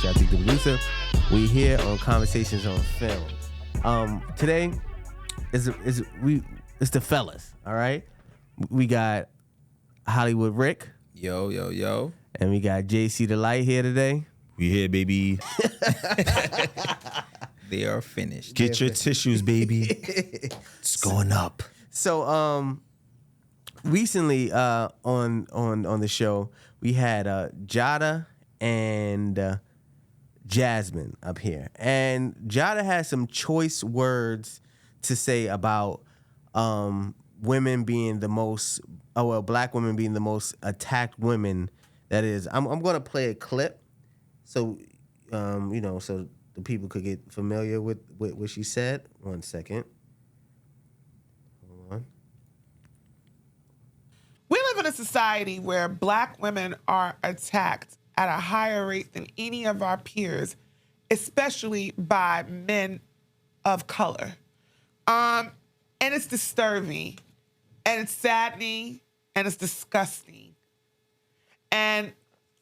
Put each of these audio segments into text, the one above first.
Shatek, the producer. We here on Conversations on Film. Today it's the fellas. All right, we got Hollywood Rick. Yo, yo, yo. And we got JC the Light here today. We here, baby. They are finished. Get your tissues, baby. It's going up. So, recently on the show, we had Jada and Jasmine up here. And Jada had some choice words to say about women being the most, black women being the most attacked women. That is, I'm going to play a clip so, so the people could get familiar with what she said. 1 second. Hold on. We live in a society where black women are attacked at a higher rate than any of our peers, especially by men of color. And it's disturbing, and it's saddening, and it's disgusting. And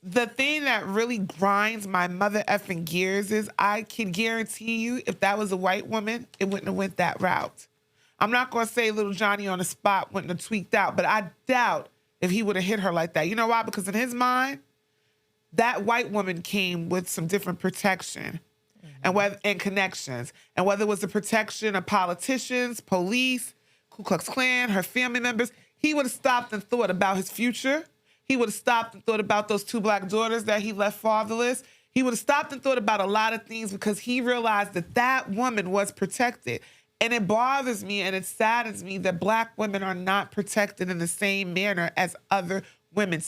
the thing that really grinds my mother effing gears is I can guarantee you if that was a white woman, it wouldn't have went that route. I'm not going to say little Johnny on the spot wouldn't have tweaked out, but I doubt if he would have hit her like that. You know why? Because in his mind, that white woman came with some different protection and connections. And whether it was the protection of politicians, police, Ku Klux Klan, her family members, he would have stopped and thought about his future. He would have stopped and thought about those 2 black daughters that he left fatherless. He would have stopped and thought about a lot of things because he realized that that woman was protected. And it bothers me and it saddens me that black women are not protected in the same manner as other women.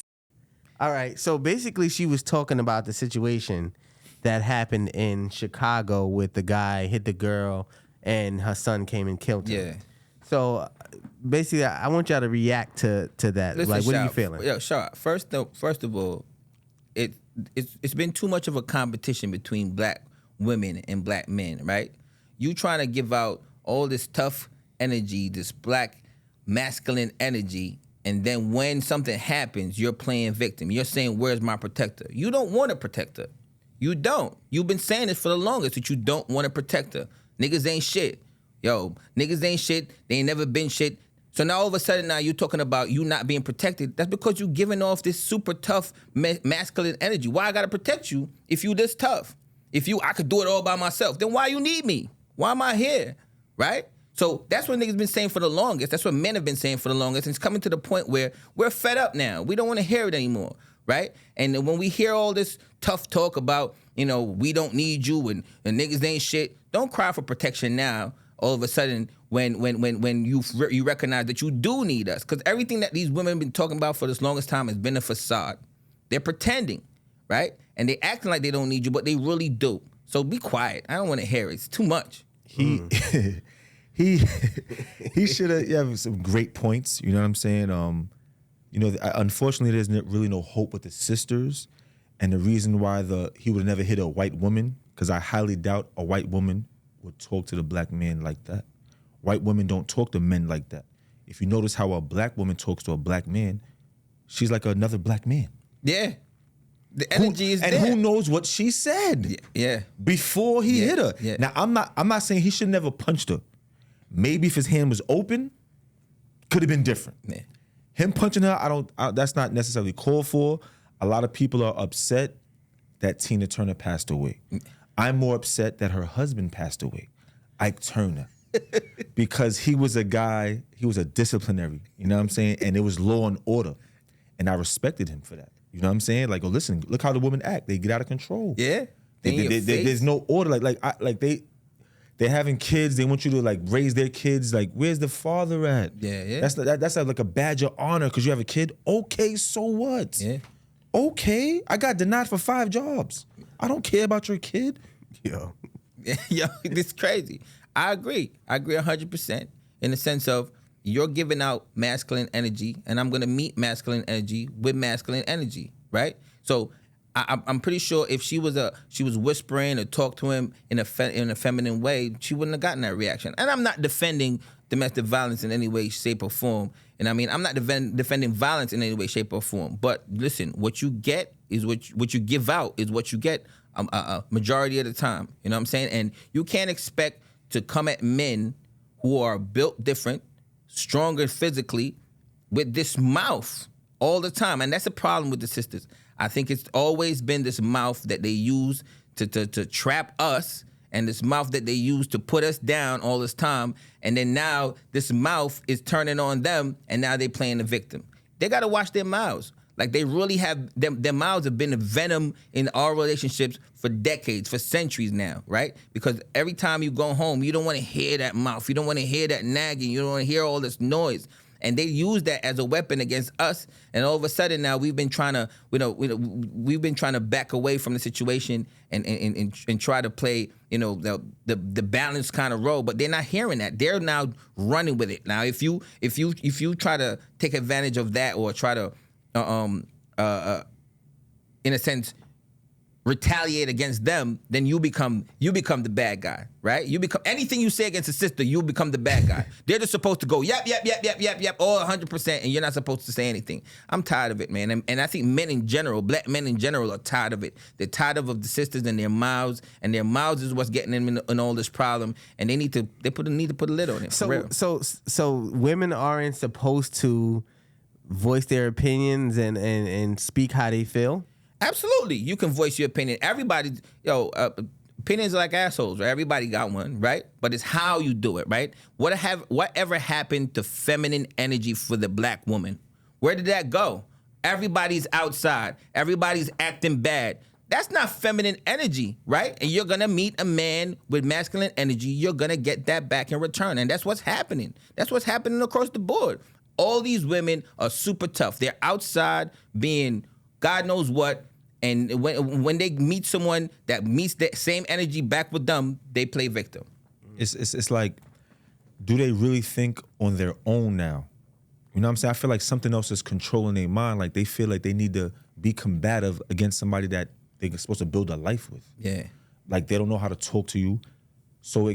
All right. So basically she was talking about the situation that happened in Chicago with the guy hit the girl and her son came and killed her. Yeah. So basically, I want y'all to react to that. Listen, like, what are you feeling? Yo, Shaw, first of all, it's been too much of a competition between black women and black men, right? You trying to give out all this tough energy, this black masculine energy, and then when something happens, you're playing victim. You're saying, where's my protector? You don't want a protector. You don't. You've been saying this for the longest, that you don't want a protector. Niggas ain't shit. Yo, niggas ain't shit. They ain't never been shit. So now all of a sudden now you're talking about you not being protected. That's because you giving off this super tough masculine energy. Why I gotta protect you if you this tough? If I could do it all by myself, then why you need me? Why am I here? Right? So that's what niggas been saying for the longest. That's what men have been saying for the longest. And it's coming to the point where we're fed up now. We don't want to hear it anymore. Right? And when we hear all this tough talk about, we don't need you and niggas ain't shit, don't cry for protection now. All of a sudden, when you recognize that you do need us, because everything that these women have been talking about for this longest time has been a facade. They're pretending, right? And they acting like they don't need you, but they really do. So be quiet. I don't want to hear it. It's too much. He should have some great points. You know what I'm saying? Unfortunately, there's really no hope with the sisters, and the reason why he would have never hit a white woman, because I highly doubt a white woman would talk to the black man like that. White women don't talk to men like that. If you notice how a black woman talks to a black man, she's like another black man. Yeah. The energy is there. And who knows what she said? Yeah. Before he hit her. Yeah. Now I'm not saying he should never punched her. Maybe if his hand was open, could have been different. Yeah. Him punching her, that's not necessarily called for. A lot of people are upset that Tina Turner passed away. I'm more upset that her husband passed away, Ike Turner, because he was a guy, he was a disciplinary, you know what I'm saying? And it was law and order. And I respected him for that. You know what I'm saying? Like, oh, listen, look how the women act. They get out of control. Yeah. There's no order. They're having kids. They want you to raise their kids. Like, where's the father at? Yeah. That's like a badge of honor because you have a kid. Okay, so what? Yeah. Okay, I got denied for 5 jobs. I don't care about your kid. Yo, this is crazy. I agree 100% in the sense of you're giving out masculine energy, and I'm gonna meet masculine energy with masculine energy, right? So I'm pretty sure if she was whispering or talked to him in a feminine way, she wouldn't have gotten that reaction. And I'm not defending domestic violence in any way, shape, or form. And I mean, I'm not defending violence in any way, shape, or form. But listen, what you get is what you give out is what you get majority of the time. You know what I'm saying? And you can't expect to come at men who are built different, stronger physically, with this mouth all the time. And that's a problem with the sisters. I think it's always been this mouth that they use to trap us, and this mouth that they use to put us down all this time. And then now this mouth is turning on them, and now they playing the victim. They got to watch their mouths. Like, they really have, their mouths have been a venom in our relationships for decades, for centuries now, right? Because every time you go home, you don't want to hear that mouth. You don't want to hear that nagging. You don't want to hear all this noise. And they use that as a weapon against us. And all of a sudden now we've been trying to, we've been trying to back away from the situation and try to play, the balanced kind of role. But they're not hearing that. They're now running with it. Now, if you try to take advantage of that, or try to, in a sense, retaliate against them, then you become the bad guy, right? You become, anything you say against a sister, you become the bad guy. They're just supposed to go, yep, all 100%, and you're not supposed to say anything. I'm tired of it, man. And I think men in general, black men in general, are tired of it. They're tired of the sisters and their mouths, and their mouths is what's getting them in all this problem, and they need to put a lid on it. For real. So women aren't supposed to voice their opinions and speak how they feel? Absolutely. You can voice your opinion. Everybody, opinions are like assholes, right? Everybody got one, right? But it's how you do it, right? Whatever happened to feminine energy for the black woman? Where did that go? Everybody's outside. Everybody's acting bad. That's not feminine energy, right? And you're going to meet a man with masculine energy. You're going to get that back in return. And that's what's happening. That's what's happening across the board. All these women are super tough. They're outside being God knows what, and when they meet someone that meets that same energy back with them, they play victim. It's like, do they really think on their own now? You know what I'm saying? I feel like something else is controlling their mind. Like, they feel like they need to be combative against somebody that they're supposed to build a life with. Yeah. Like, they don't know how to talk to you. So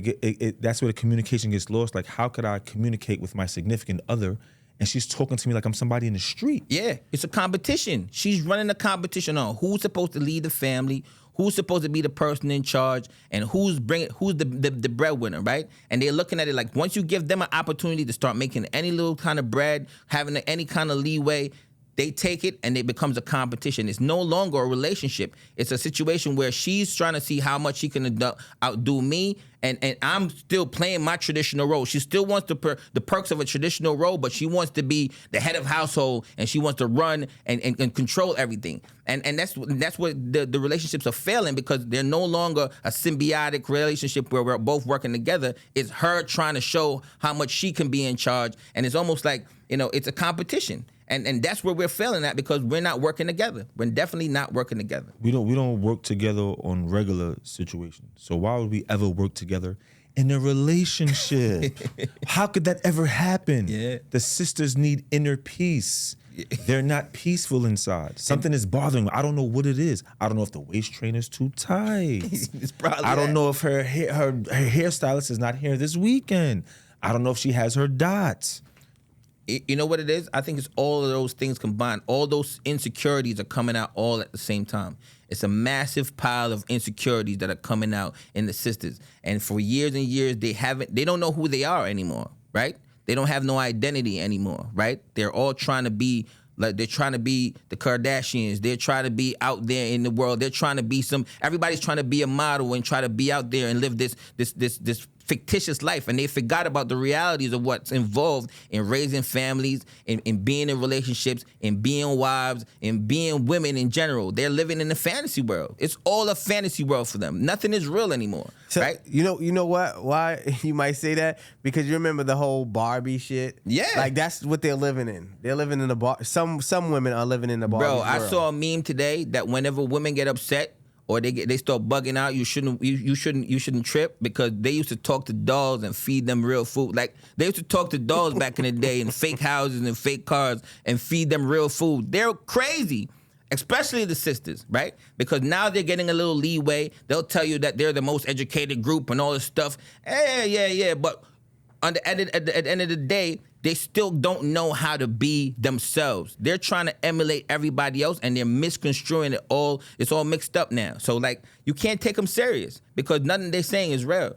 that's where the communication gets lost. Like, how could I communicate with my significant other, and she's talking to me like I'm somebody in the street? Yeah, it's a competition. She's running a competition on who's supposed to lead the family, who's supposed to be the person in charge, and who's the breadwinner, right? And they're looking at it like, once you give them an opportunity to start making any little kind of bread, having any kind of leeway, they take it and it becomes a competition. It's no longer a relationship. It's a situation where she's trying to see how much she can outdo me, and I'm still playing my traditional role. She still wants the perks of a traditional role, but she wants to be the head of household, and she wants to run and control everything. And that's what the relationships are failing, because they're no longer a symbiotic relationship where we're both working together. It's her trying to show how much she can be in charge, and it's almost like, it's a competition. And that's where we're failing at, because we're not working together. We're definitely not working together. We don't work together on regular situations. So why would we ever work together in a relationship? How could that ever happen? Yeah. The sisters need inner peace. They're not peaceful inside. Something is bothering them. I don't know what it is. I don't know if the waist trainer's too tight. It's probably I don't that. know if her hairstylist is not here this weekend. I don't know if she has her dots. You know what it is? I think it's all of those things combined. All those insecurities are coming out all at the same time. It's a massive pile of insecurities that are coming out in the sisters. And for years and years, they don't know who they are anymore, right? They don't have no identity anymore, right? They're all trying to be like, they're trying to be the Kardashians. They're trying to be out there in the world. They're trying to be everybody's trying to be a model and try to be out there and live this fictitious life, and they forgot about the realities of what's involved in raising families, in being in relationships, in being wives, in being women in general. They're living in a fantasy world. It's all a fantasy world for them. Nothing is real anymore, right? You know what? Why you might say that? Because you remember the whole Barbie shit. Yeah, like that's what they're living in. They're living in a bar. Some women are living in the Barbie world. Bro, I saw a meme today that whenever women get upset, or they start bugging out, you shouldn't trip, because they used to talk to dolls and feed them real food. Like, they used to talk to dolls back in the day in fake houses and fake cars and feed them real food. They're crazy, especially the sisters, right? Because now they're getting a little leeway. They'll tell you that they're the most educated group and all this stuff. Yeah. But at the end of the day, they still don't know how to be themselves. They're trying to emulate everybody else, and they're misconstruing it all. It's all mixed up now. So like, you can't take them serious because nothing they're saying is real.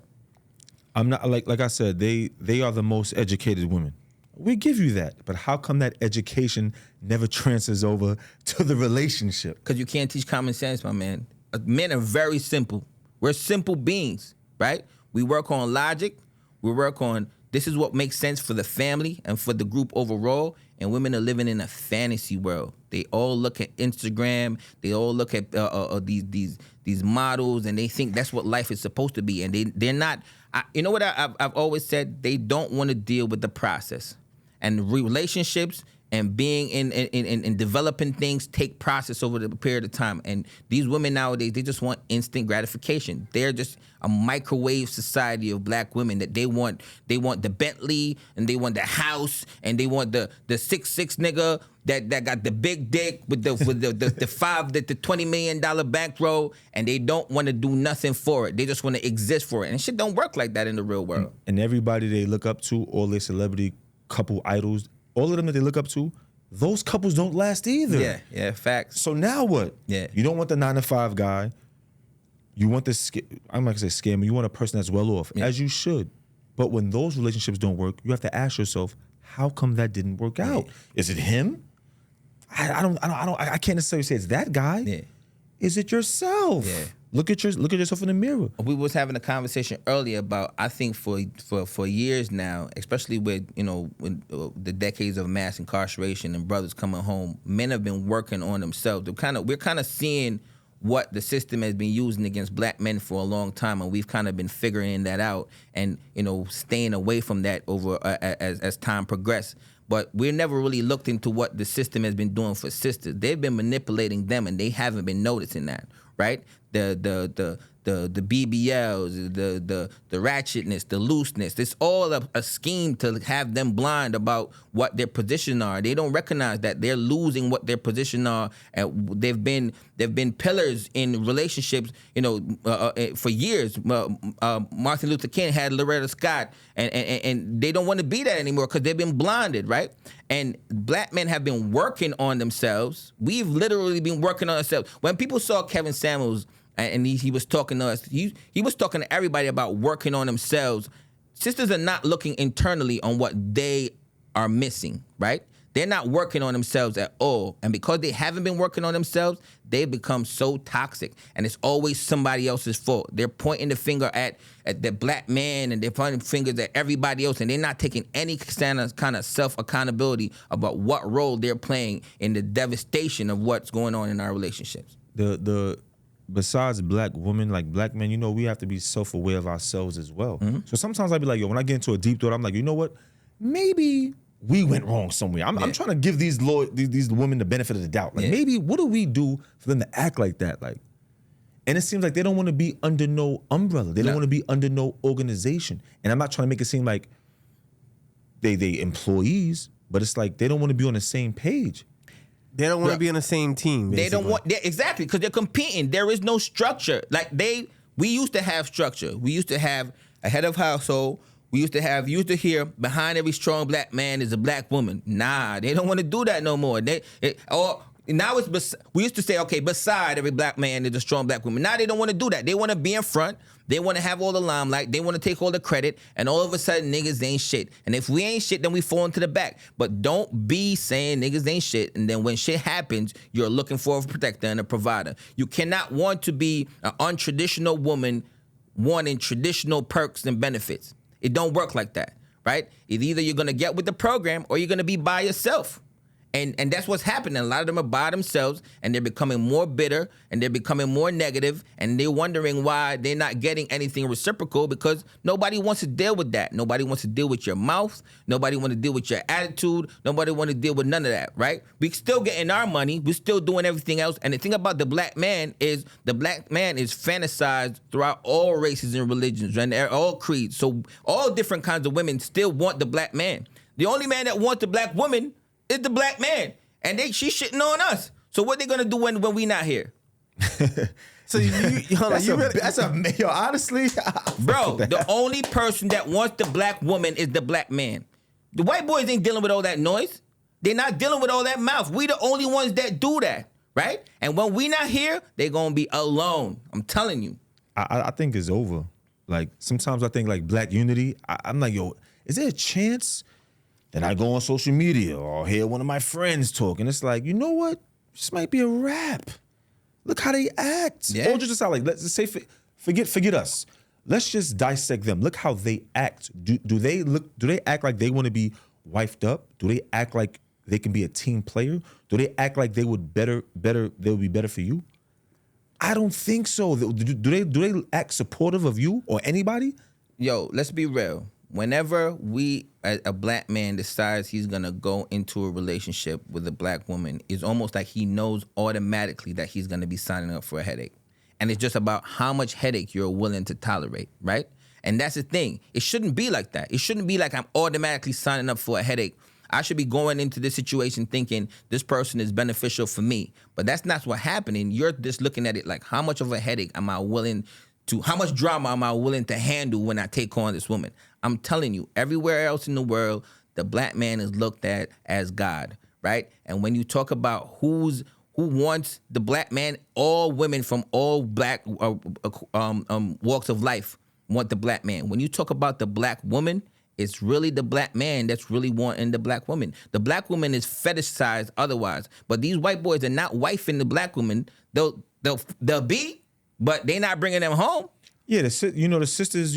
I'm not like I said, they are the most educated women. We give you that, but how come that education never transfers over to the relationship? Because you can't teach common sense, my man. Men are very simple. We're simple beings, right? We work on logic. We work on this is what makes sense for the family and for the group overall. And women are living in a fantasy world. They all look at Instagram. They all look at these models, and they think that's what life is supposed to be. And they're not. You know what I've always said? They don't want to deal with the process. And relationships and being in developing things take process over the period of time. And these women nowadays, they just want instant gratification. They're just a microwave society of black women that they want the Bentley, and they want the house, and they want the 6'6" nigga that got the big dick with the $20 million bankroll, and they don't want to do nothing for it. They just want to exist for it. And shit don't work like that in the real world. And everybody they look up to, all their celebrity couple idols, all of them that they look up to, those couples don't last either. Yeah, facts. So now what? Yeah. You don't want the 9-to-5 guy. You want this, I'm not gonna say scammer, you want a person that's well off, as you should. But when those relationships don't work, you have to ask yourself, how come that didn't work out? Is it him? I can't necessarily say it's that guy. Yeah. Is it yourself? Yeah. Look at yourself in the mirror. We was having a conversation earlier about, I think for years now, especially with the decades of mass incarceration and brothers coming home, men have been working on themselves. We're kind of seeing what the system has been using against black men for a long time, and we've kind of been figuring that out and staying away from that over as time progressed. But we never really looked into what the system has been doing for sisters. They've been manipulating them, and they haven't been noticing that, right? The BBLs, the ratchetness, the looseness. It's all a scheme to have them blind about what their position are. They don't recognize that they're losing what their position are. And they've been pillars in relationships, for years. Martin Luther King had Loretta Scott, and they don't want to be that anymore because they've been blinded, right? And black men have been working on themselves. We've literally been working on ourselves. When people saw Kevin Samuels and he was talking to us, he was talking to everybody about working on themselves. Sisters are not looking internally on what they are missing, right? They're not working on themselves at all. And because they haven't been working on themselves, they become so toxic. And it's always somebody else's fault. They're pointing the finger at the black man, and they're pointing fingers at everybody else, and they're not taking any kind of self-accountability about what role they're playing in the devastation of what's going on in our relationships. Besides black women, like black men, we have to be self-aware of ourselves as well. Mm-hmm. So sometimes I'd be like, when I get into a deep thought, I'm like, you know what? Maybe we went wrong somewhere. I'm trying to give these women the benefit of the doubt. Like, maybe what do we do for them to act like that? Like, and it seems like they don't want to be under no umbrella. They don't want to be under no organization. And I'm not trying to make it seem like they employees, but it's like they don't want to be on the same page. They don't want to be on the same team. Basically. They don't want exactly, because they're competing. There is no structure. Like we used to have structure. We used to have a head of household. You used to hear behind every strong black man is a black woman. Nah, they don't want to do that no more. Now we used to say, okay, beside every black man is a strong black woman. Now they don't want to do that. They want to be in front. They want to have all the limelight. They want to take all the credit. And all of a sudden, niggas ain't shit. And if we ain't shit, then we fall into the back. But don't be saying niggas ain't shit. And then when shit happens, you're looking for a protector and a provider. You cannot want to be an untraditional woman wanting traditional perks and benefits. It don't work like that, right? Either you're going to get with the program or you're going to be by yourself. And that's what's happening. A lot of them are by themselves, and they're becoming more bitter, and they're becoming more negative, and they're wondering why they're not getting anything reciprocal, because nobody wants to deal with that. Nobody wants to deal with your mouth. Nobody wants to deal with your attitude. Nobody wants to deal with none of that, right? We still getting our money. We're still doing everything else. And the thing about the black man is fantasized throughout all races and religions and all creeds. So all different kinds of women still want the black man. The only man that wants the black woman is the black man, and she's shitting on us. So what they gonna do when we not here? So honestly, bro, the only person that wants the black woman is the black man. The white boys ain't dealing with all that noise. They're not dealing with all that mouth. We the only ones that do that, right? And when we not here, they gonna be alone. I'm telling you. I think it's over. Like, sometimes I think, like, black unity, I'm like, yo, is there a chance that I go on social media or hear one of my friends talk, and it's like, you know what? This might be a rap. Look how they act. Yeah. Or just aside, like, let's say, forget us. Let's just dissect them. Look how they act. Do they act like they want to be wifed up? Do they act like they can be a team player? Do they act like they would be better for you? I don't think so. Do they act supportive of you or anybody? Yo, let's be real. Whenever a black man decides he's gonna go into a relationship with a black woman, it's almost like he knows automatically that he's gonna be signing up for a headache. And it's just about how much headache you're willing to tolerate, right? And that's the thing. It shouldn't be like that. It shouldn't be like I'm automatically signing up for a headache. I should be going into this situation thinking this person is beneficial for me. But that's not what's happening. You're just looking at it like, how much of a headache am I willing to, how much drama am I willing to handle when I take on this woman? I'm telling you, everywhere else in the world, the black man is looked at as God, right? And when you talk about who wants the black man, all women from all black walks of life want the black man. When you talk about the black woman, it's really the black man that's really wanting the black woman. The black woman is fetishized otherwise. But these white boys are not wifing the black woman. They'll be, but they're not bringing them home. Yeah, the sisters,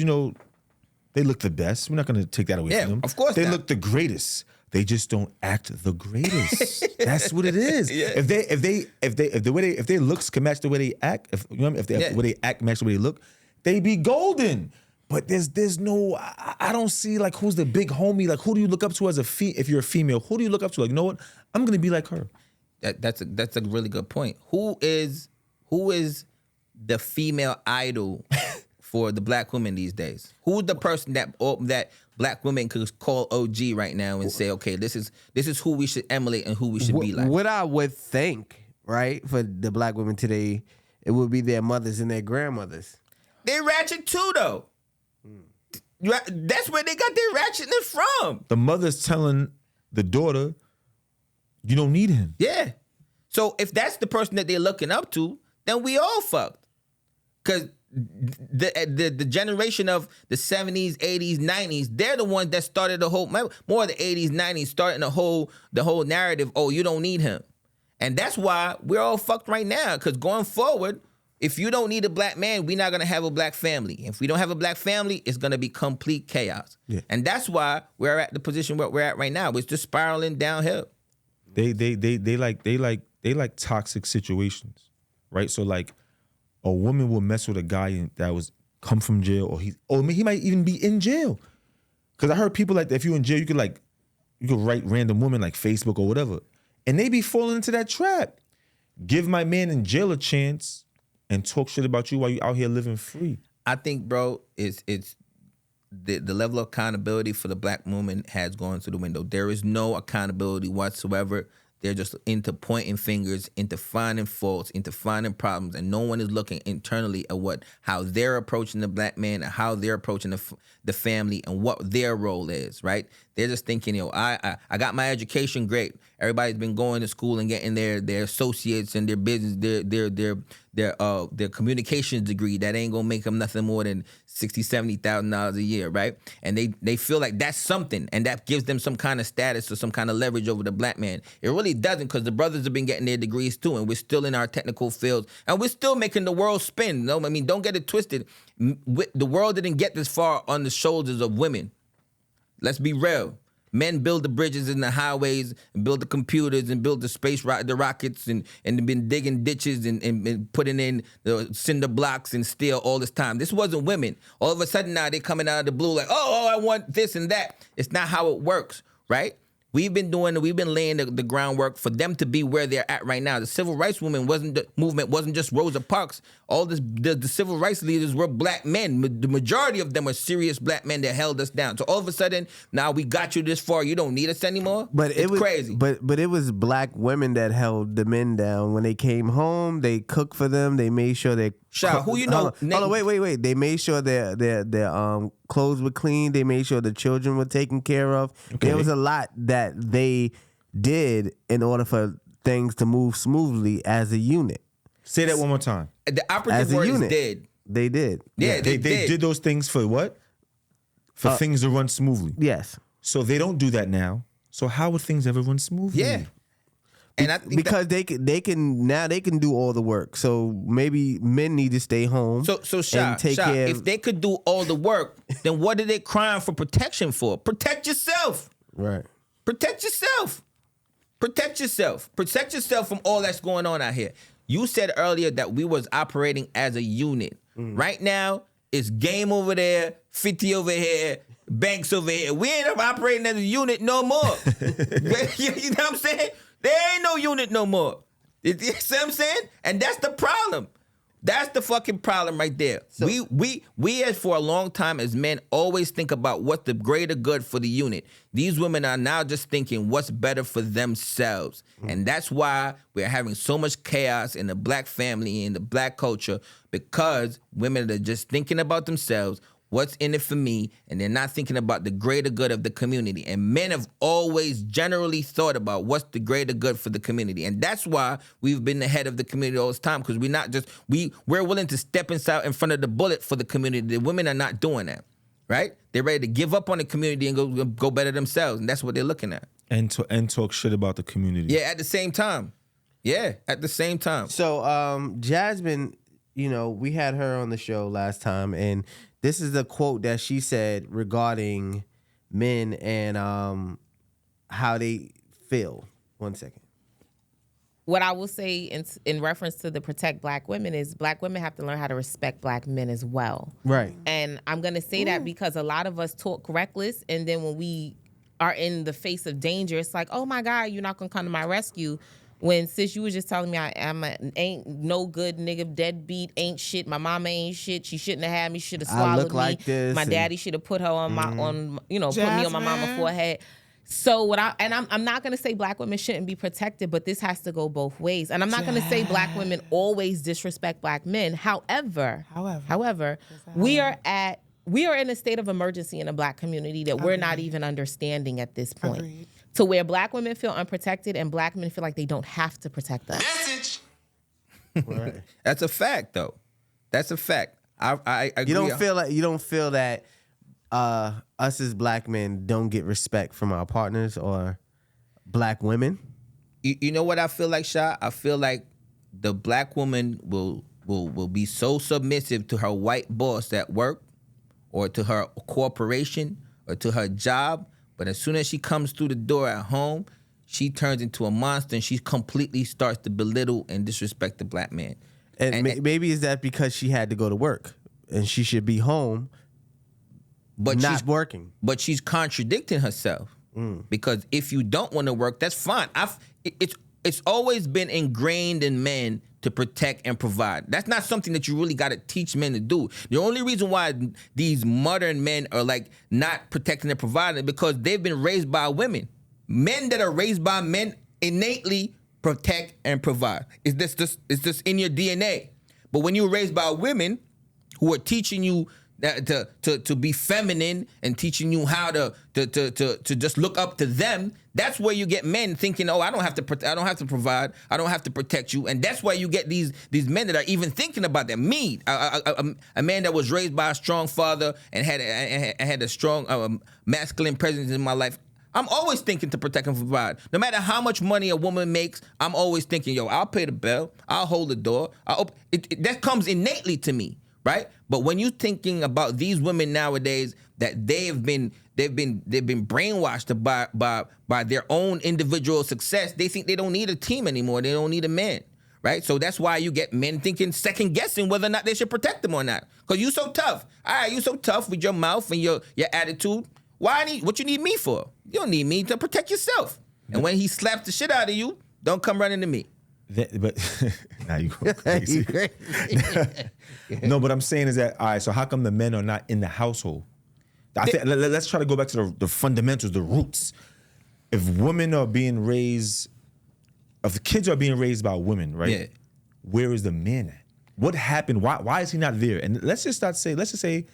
they look the best. We're not going to take that away from them. Of course they not. look the greatest. They just don't act the greatest. That's what it is. Yeah. If their looks can match the way they act, if the way they act match the way they look, they be golden. But there's no, I don't see like who's the big homie. Like, who do you look up to as if you're a female? Who do you look up to? Like, you know what? I'm gonna be like her. That's a really good point. Who is the female idol for the black women these days? Who's the person that black women could call OG right now and say, okay, this is who we should emulate and who we should be like? What I would think, right, for the black women today, it would be their mothers and their grandmothers. They ratchet too, though. That's where they got their ratchetness from. The mother's telling the daughter, you don't need him. Yeah. So if that's the person that they're looking up to, then we all fucked. Because the generation of the 70s, 80s, 90s, they're the ones that started the whole, more of the 80s, 90s, starting the whole narrative, oh, you don't need him. And that's why we're all fucked right now. Because going forward, if you don't need a black man, we're not going to have a black family. If we don't have a black family, it's going to be complete chaos. Yeah. And that's why we're at the position where we're at right now. It's just spiraling downhill. They like toxic situations, right? So like a woman will mess with a guy that was come from jail, or he might even be in jail. Because I heard people like that, if you're in jail, you could write random women like Facebook or whatever, and they be falling into that trap. Give my man in jail a chance and talk shit about you while you out here living free. I think, bro, it's the level of accountability for the black woman has gone through the window. There is no accountability whatsoever. They're just into pointing fingers, into finding faults, into finding problems, and no one is looking internally at how they're approaching the black man and how they're approaching the family and what their role is, right? They're just thinking, I got my education, great. Everybody's been going to school and getting their associates and their business, their communications degree. That ain't gonna make them nothing more than $60,000, $70,000 a year, right? And they feel like that's something, and that gives them some kind of status or some kind of leverage over the black man. It really doesn't, because the brothers have been getting their degrees too, and we're still in our technical fields, and we're still making the world spin. No, I mean, don't get it twisted. The world didn't get this far on the shoulders of women. Let's be real. Men build the bridges and the highways, and build the computers, and build the rockets, and been digging ditches and putting in the cinder blocks and steel all this time. This wasn't women. All of a sudden now they're coming out of the blue like, oh, I want this and that. It's not how it works, right? We've been laying the groundwork for them to be where they're at right now. The civil rights movement wasn't just Rosa Parks all this, the civil rights leaders were black men. The majority of them were serious black men that held us down. So all of a sudden, now we got you this far. You don't need us anymore. But it's crazy. But it was black women that held the men down. When they came home, they cooked for them. They made sure they. Who you know? Hold on, wait. They made sure their clothes were clean. They made sure the children were taken care of. Okay. There was a lot that they did in order for things to move smoothly as a unit. Say that one more time. The operative word is did. They did. Yeah, They did those things for what? For things to run smoothly. Yes. So they don't do that now. So how would things ever run smoothly? Yeah. And I think because they can do all the work. So maybe men need to stay home. So Sha, if they could do all the work, then what are they crying for protection for? Protect yourself. Right. Protect yourself. Protect yourself. Protect yourself from all that's going on out here. You said earlier that we was operating as a unit. Right now, it's game over there, 50 over here, banks over here. We ain't operating as a unit no more. You know what I'm saying? There ain't no unit no more. You see what I'm saying? And that's the problem. That's the fucking problem right there. So, we as for a long time as men always think about what's the greater good for the unit. These women are now just thinking what's better for themselves. And that's why we're having so much chaos in the black family, in the black culture, because women are just thinking about themselves, what's in it for me, and they're not thinking about the greater good of the community. And men have always generally thought about what's the greater good for the community. And that's why we've been the head of the community all this time, because we're not just, we're willing to step inside in front of the bullet for the community. The women are not doing that, right? They're ready to give up on the community and go better themselves. And that's what they're looking at. And talk shit about the community. Yeah, at the same time. Yeah, at the same time. So Jasmine, we had her on the show last time, and this is the quote that she said regarding men and how they feel. 1 second. What I will say in reference to the protect black women is black women have to learn how to respect black men as well. Right. And I'm going to say that because a lot of us talk reckless, and then when we are in the face of danger, it's like, oh my God, you're not going to come to my rescue. When sis, you was just telling me ain't no good nigga, deadbeat, ain't shit. My mama ain't shit. She shouldn't have had me. Should have swallowed look like me. this My daddy should have put her on put me on my mama's Jasmine. forehead. So I'm not gonna say black women shouldn't be protected, but this has to go both ways. And I'm not gonna say black women always disrespect black men. However, we are in a state of emergency in the black community that we're not even understanding at this point. Agreed. To where black women feel unprotected and black men feel like they don't have to protect us. Message. Right. That's a fact, though. That's a fact. I agree. You don't feel that us as black men don't get respect from our partners or black women? You know what I feel like, Sha? I feel like the black woman will be so submissive to her white boss at work or to her corporation or to her job, but as soon as she comes through the door at home, she turns into a monster and she completely starts to belittle and disrespect the black man. And maybe is that because she had to go to work and she should be home, but not she's working. But she's contradicting herself because if you don't want to work, that's fine. It's always been ingrained in men to protect and provide. That's not something that you really got to teach men to do. The only reason why these modern men are like not protecting and providing is because they've been raised by women. Men that are raised by men innately protect and provide. It's just in your DNA. But when you're raised by women who are teaching you that to be feminine and teaching you how to just look up to them, that's where you get men thinking, oh, I don't have to provide, I don't have to protect you, and that's why you get these men that are even thinking about that. Me, a man that was raised by a strong father and had a strong masculine presence in my life. I'm always thinking to protect and provide. No matter how much money a woman makes, I'm always thinking, yo, I'll pay the bill, I'll hold the door. That comes innately to me, right? But when you're thinking about these women nowadays, that they've been brainwashed by their own individual success, they think they don't need a team anymore. They don't need a man, right? So that's why you get men thinking, second guessing whether or not they should protect them or not. Because you so tough. All right, you so tough with your mouth and your attitude. What you need me for? You don't need me to protect yourself. And when he slaps the shit out of you, don't come running to me. But now you go crazy. You crazy. No, but I'm saying is that, all right, so how come the men are not in the household? I think, let's try to go back to the fundamentals, the roots. If women are being raised, if the kids are being raised by women, right? Yeah. Where is the man at? What happened? Why is he not there? And let's just say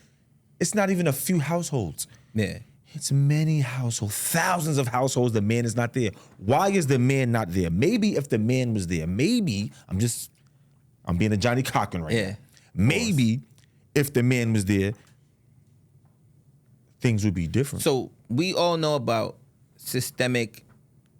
it's not even a few households. Yeah. It's many households, thousands of households, the man is not there. Why is the man not there? Maybe if the man was there, maybe, I'm being a Johnny Cochran right now. Maybe if the man was there, things would be different. So we all know about systemic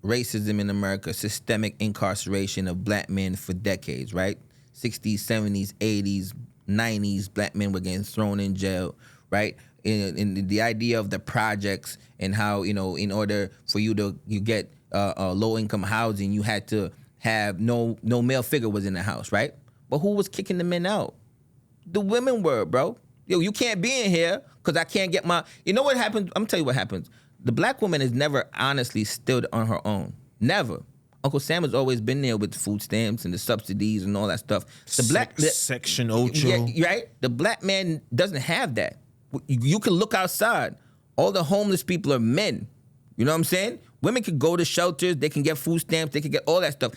racism in America, systemic incarceration of black men for decades, right? 60s, 70s, 80s, 90s, black men were getting thrown in jail, right? In the idea of the projects and how, in order for you get low income housing, you had to have no male figure was in the house, right? But who was kicking the men out? The women were, bro. Yo, you can't be in here because I can't get my. You know what happens? I'm gonna tell you what happens. The black woman has never honestly stood on her own. Never. Uncle Sam has always been there with the food stamps and the subsidies and all that stuff. Section Ocho. Yeah, right? The black man doesn't have that. You can look outside. All the homeless people are men. You know what I'm saying? Women can go to shelters. They can get food stamps. They can get all that stuff.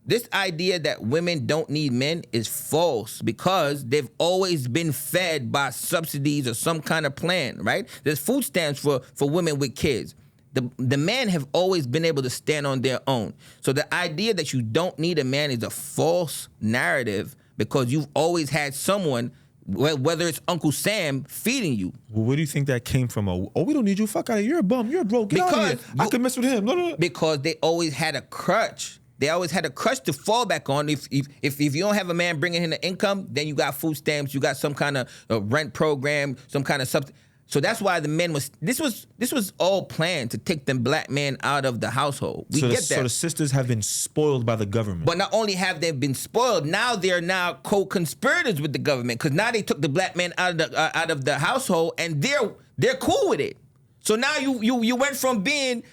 This idea that women don't need men is false because they've always been fed by subsidies or some kind of plan, right? There's food stamps for women with kids. The men have always been able to stand on their own. So the idea that you don't need a man is a false narrative because you've always had someone, whether it's Uncle Sam, feeding you. Well, where do you think that came from? We don't need you. Fuck out of here. You're a bum. You're broke. Get out of here. I can mess with him. No. Because they always had a crutch. They always had a crutch to fall back on. If you don't have a man bringing in the income, then you got food stamps, you got some kind of rent program, some kind of something. So that's why the men this was all planned to take the black man out of the household. We get that. So the sisters have been spoiled by the government. But not only have they been spoiled, now they're co-conspirators with the government because now they took the black man out of the household and they're cool with it. So now you went from being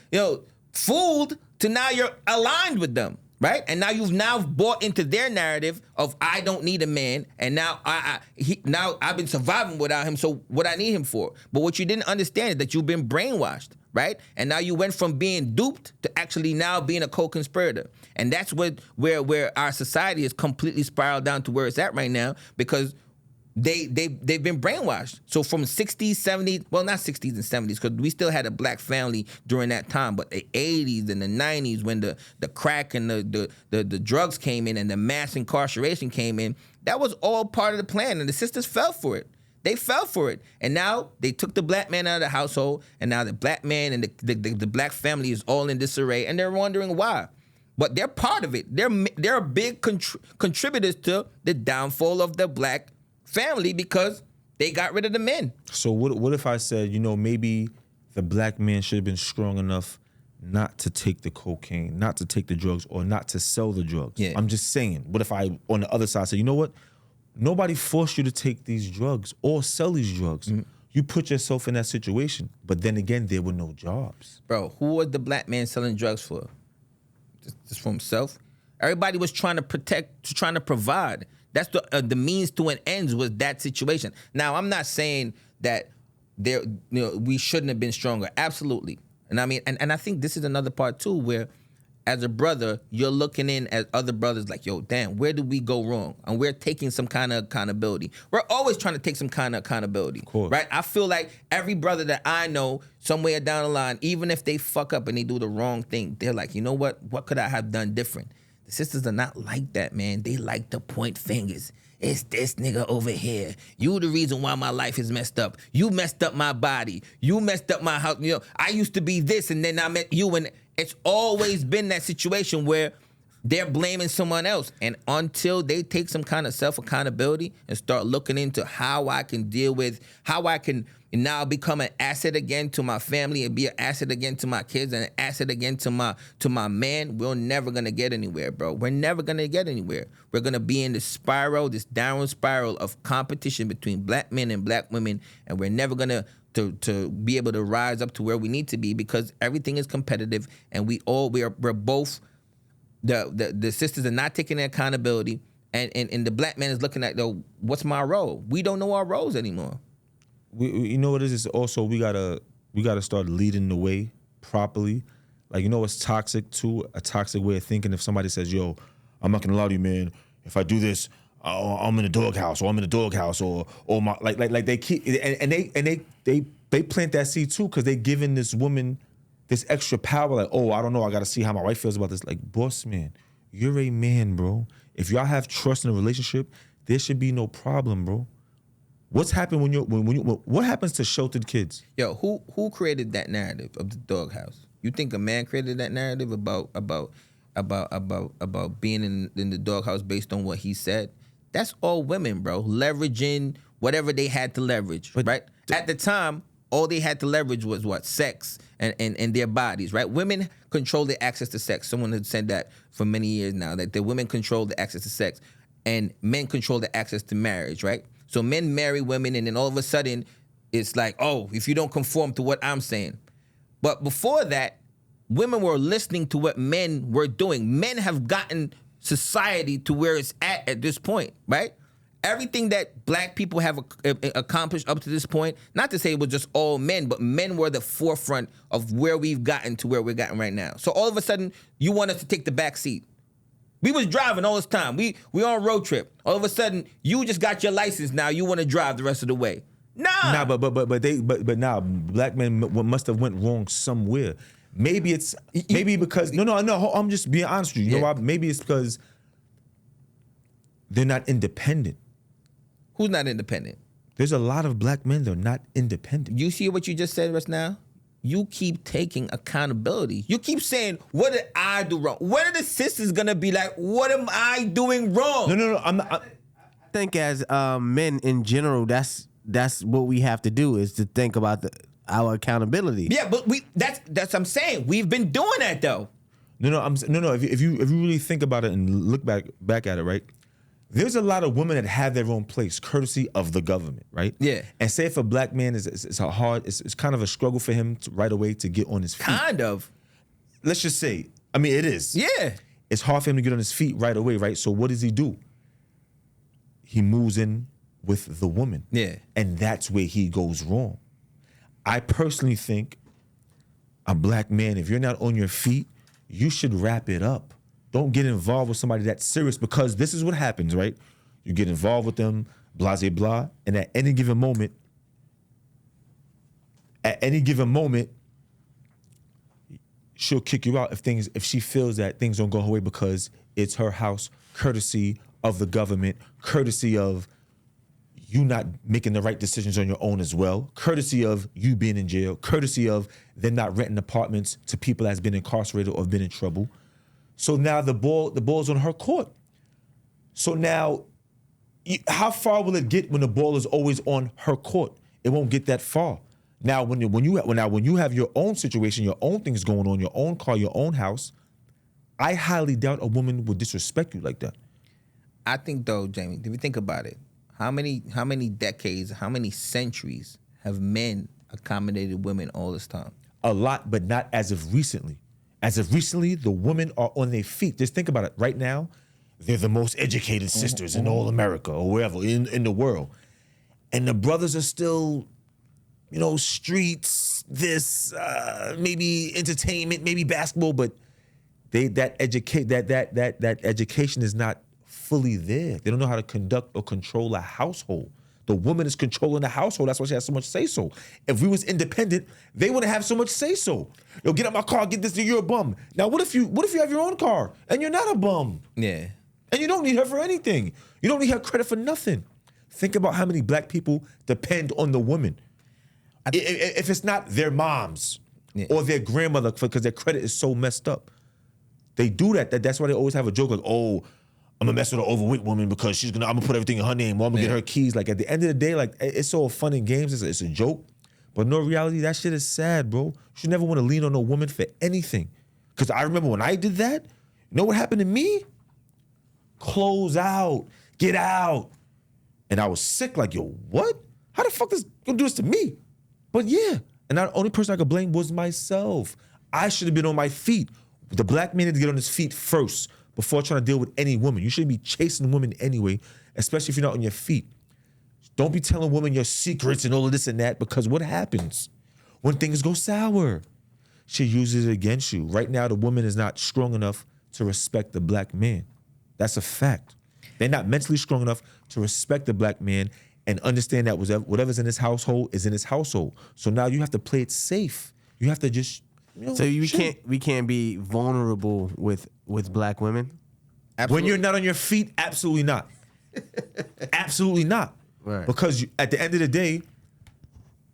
fooled to now you're aligned with them, right? And now you've bought into their narrative of I don't need a man, and now I've been surviving without him. So what I need him for? But what you didn't understand is that you've been brainwashed, right? And now you went from being duped to actually now being a co-conspirator, and that's where our society is completely spiraled down to where it's at right now because they've been brainwashed. So from 60s, 70s, well, not 60s and 70s, because we still had a black family during that time, but the 80s and the 90s when the crack and the drugs came in and the mass incarceration came in, that was all part of the plan, and the sisters fell for it. They fell for it. And now they took the black man out of the household, and now the black man and the black family is all in disarray, and they're wondering why. But they're part of it. They're big contributors to the downfall of the black family because they got rid of the men. So what if I said, maybe the black man should have been strong enough not to take the cocaine, not to take the drugs, or not to sell the drugs? Yeah. I'm just saying. What if I, on the other side, say, you know what? Nobody forced you to take these drugs or sell these drugs. Mm-hmm. You put yourself in that situation. But then again, there were no jobs. Bro, who was the black man selling drugs for? Just for himself? Everybody was trying to protect, trying to provide. That's the means to an end was that situation. Now, I'm not saying that we shouldn't have been stronger. Absolutely. And I mean, and I think this is another part too, where as a brother, you're looking in at other brothers like, yo, damn, where did we go wrong? And we're taking some kind of accountability. We're always trying to take some kind of accountability, right? I feel like every brother that I know, somewhere down the line, even if they fuck up and they do the wrong thing, they're like, you know what? What could I have done different? The sisters are not like that, man. They like to point fingers. It's this nigga over here. You the reason why my life is messed up. You messed up my body. You messed up my house. I used to be this and then I met you. And it's always been that situation where they're blaming someone else. And until they take some kind of self-accountability and start looking into how I can deal with, how I can now become an asset again to my family and be an asset again to my kids and an asset again to my man, we're never going to get anywhere, bro. We're never going to get anywhere. We're going to be in this spiral, this downward spiral of competition between black men and black women, and we're never going to be able to rise up to where we need to be because everything is competitive and we're both the sisters are not taking their accountability, and the black man is looking at, though, what's my role? We don't know our roles anymore. You know what it is? It's also we gotta start leading the way properly. Like, you know what's toxic too? A toxic way of thinking. If somebody says, "Yo, I'm not gonna lie to you, man. If I do this, I'm in the doghouse, or I'm in the doghouse, or my like they keep and they plant that seed too, because they giving this woman this extra power. Like, oh, I don't know, I gotta see how my wife feels about this. Like, boss man, you're a man, bro. If y'all have trust in a relationship, there should be no problem, bro. What's happened when what happens to sheltered kids? Yo, who created that narrative of the doghouse? You think a man created that narrative about being in the doghouse based on what he said? That's all women, bro. Leveraging whatever they had to leverage, right? At the time, all they had to leverage was what? Sex and their bodies, right? Women control the access to sex. Someone had said that for many years now, that the women control the access to sex and men control the access to marriage, right? So men marry women, and then all of a sudden it's like, oh, if you don't conform to what I'm saying. But before that, women were listening to what men were doing. Men have gotten society to where it's at this point, right? Everything that black people have accomplished up to this point, not to say it was just all men, but men were the forefront of where we've gotten to where we're gotten right now. So all of a sudden, you want us to take the back seat. We was driving all this time. We on a road trip. All of a sudden, you just got your license now. You want to drive the rest of the way. Nah. But now black men must have went wrong somewhere. Maybe because no. I'm just being honest with you. You know why? Maybe it's because they're not independent. Who's not independent? There's a lot of black men that are not independent. You see what you just said just now? You keep taking accountability. You keep saying, what did I do wrong? What are the sisters gonna be like, what am I doing wrong? No, I'm not. I think as men in general, that's what we have to do, is to think about our accountability. Yeah, but that's what I'm saying. We've been doing that though. No. If you really think about it and look back at it, right? There's a lot of women that have their own place, courtesy of the government, right? Yeah. And say if a black man it's kind of a struggle for him right away to get on his feet. Kind of. Let's just say, I mean, it is. Yeah. It's hard for him to get on his feet right away, right? So what does he do? He moves in with the woman. Yeah. And that's where he goes wrong. I personally think a black man, if you're not on your feet, you should wrap it up. Don't get involved with somebody that's serious, because this is what happens, right? You get involved with them, blah, blah, blah, and at any given moment, she'll kick you out if she feels that things don't go her way, because it's her house, courtesy of the government, courtesy of you not making the right decisions on your own as well, courtesy of you being in jail, courtesy of them not renting apartments to people that's been incarcerated or been in trouble. So now the ball's on her court. So now, how far will it get when the ball is always on her court? It won't get that far. Now, when you have your own situation, your own things going on, your own car, your own house, I highly doubt a woman would disrespect you like that. I think though, Jamie, if you think about it, how many decades, how many centuries have men accommodated women all this time? A lot, but not as of recently. As of recently, the women are on their feet. Just think about it. Right now, they're the most educated sisters in all America or wherever in the world. And the brothers are still, streets, this, maybe entertainment, maybe basketball, but that education is not fully there. They don't know how to conduct or control a household. The woman is controlling the household. That's why she has so much say-so. If we was independent, they wouldn't have so much say-so. Yo, get out my car, get this, you're a bum. Now, what if you have your own car and you're not a bum? Yeah. And you don't need her for anything. You don't need her credit for nothing. Think about how many black people depend on the woman. If it's not their moms or their grandmother, because their credit is so messed up. They do that. That's why they always have a joke like, oh, I'm gonna mess with an overweight woman because I'm gonna put everything in her name, or I'm gonna get her keys. Like, at the end of the day, like, it's all fun and games. It's a joke. But no, reality, that shit is sad, bro. You should never want to lean on a woman for anything. Because I remember when I did that, you know what happened to me? Close out. Get out. And I was sick, like, yo, what? How the fuck is gonna do this to me? But yeah. And the only person I could blame was myself. I should have been on my feet The black man needs to get on his feet first before trying to deal with any woman. You shouldn't be chasing women anyway, especially if you're not on your feet. Don't be telling women your secrets and all of this and that, because what happens when things go sour? She uses it against you. Right now, the woman is not strong enough to respect the black man. That's a fact. They're not mentally strong enough to respect the black man and understand that whatever's in his household is in his household. So now you have to play it safe. You have to just, So we can't be vulnerable with black women? Absolutely. When you're not on your feet, absolutely not. Absolutely not. Right. Because at the end of the day,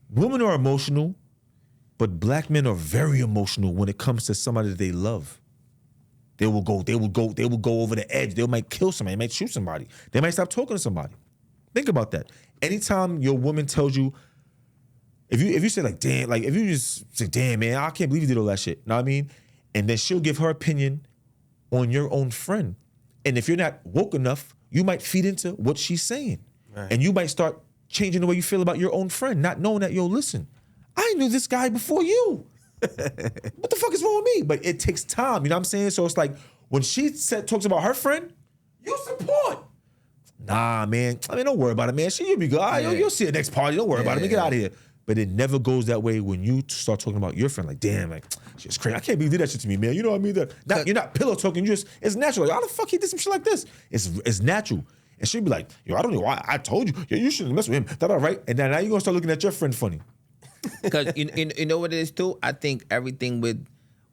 women are emotional, but black men are very emotional when it comes to somebody that they love. They will go over the edge. They might kill somebody. They might shoot somebody. They might stop talking to somebody. Think about that. Anytime your woman tells you, if you say like, damn, like if you just say, damn, man, I can't believe you did all that shit. Know what I mean? And then she'll give her opinion on your own friend. And if you're not woke enough, you might feed into what she's saying. Right. And you might start changing the way you feel about your own friend, not knowing that, yo, listen, I knew this guy before you. What the fuck is wrong with me? But it takes time, you know what I'm saying? So it's like when she talks about her friend, you support. Nah, man. I mean, don't worry about it, man. You'll be good. You'll see it next party. Don't worry about it. Man, get out of here. But it never goes that way when you start talking about your friend. Like, damn, like, she's crazy. I can't believe you did that shit to me, man. You know what I mean? You're not pillow talking. It's natural. Like, how the fuck he did some shit like this? It's natural. And she'd be like, yo, I don't know why. I told you. Yo, you shouldn't mess with him. That all right? And then now you're going to start looking at your friend funny. Because you know what it is, too? I think everything with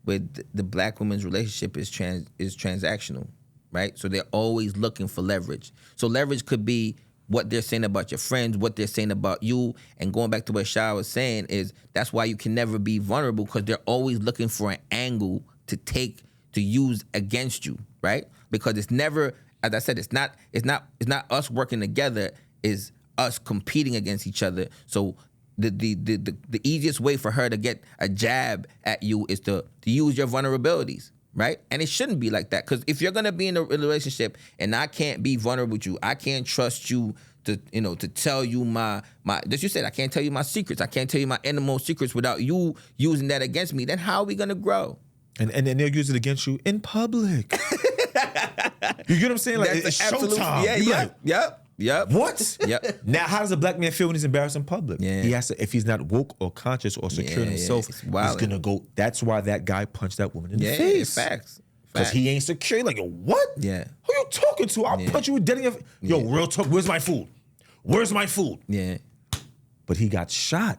the black woman's relationship is transactional, right? So they're always looking for leverage. So leverage could be what they're saying about your friends, what they're saying about you. And going back to what Shah was saying is that's why you can never be vulnerable, because they're always looking for an angle to use against you, right? Because it's never, as I said, it's not us working together, it's us competing against each other. So the easiest way for her to get a jab at you is to use your vulnerabilities, right? And it shouldn't be like that, because if you're gonna be in a relationship and I can't be vulnerable with you, I can't trust you to tell you my as you said, I can't tell you my secrets, I can't tell you my innermost secrets without you using that against me, then how are we gonna grow? And they'll use it against you in public. You get what I'm saying? Like, it's showtime. Yeah, Yep. What? Yep. Now, how does a black man feel when he's embarrassed in public? Yeah. He has to, if he's not woke or conscious or secure in himself, he's gonna go. That's why that guy punched that woman in the face. Facts. Because he ain't secure. Like, yo, what? Yeah. Who you talking to? I'll punch you dead in your face. Yo, real talk. Where's my food? Where's my food? Yeah. But he got shot.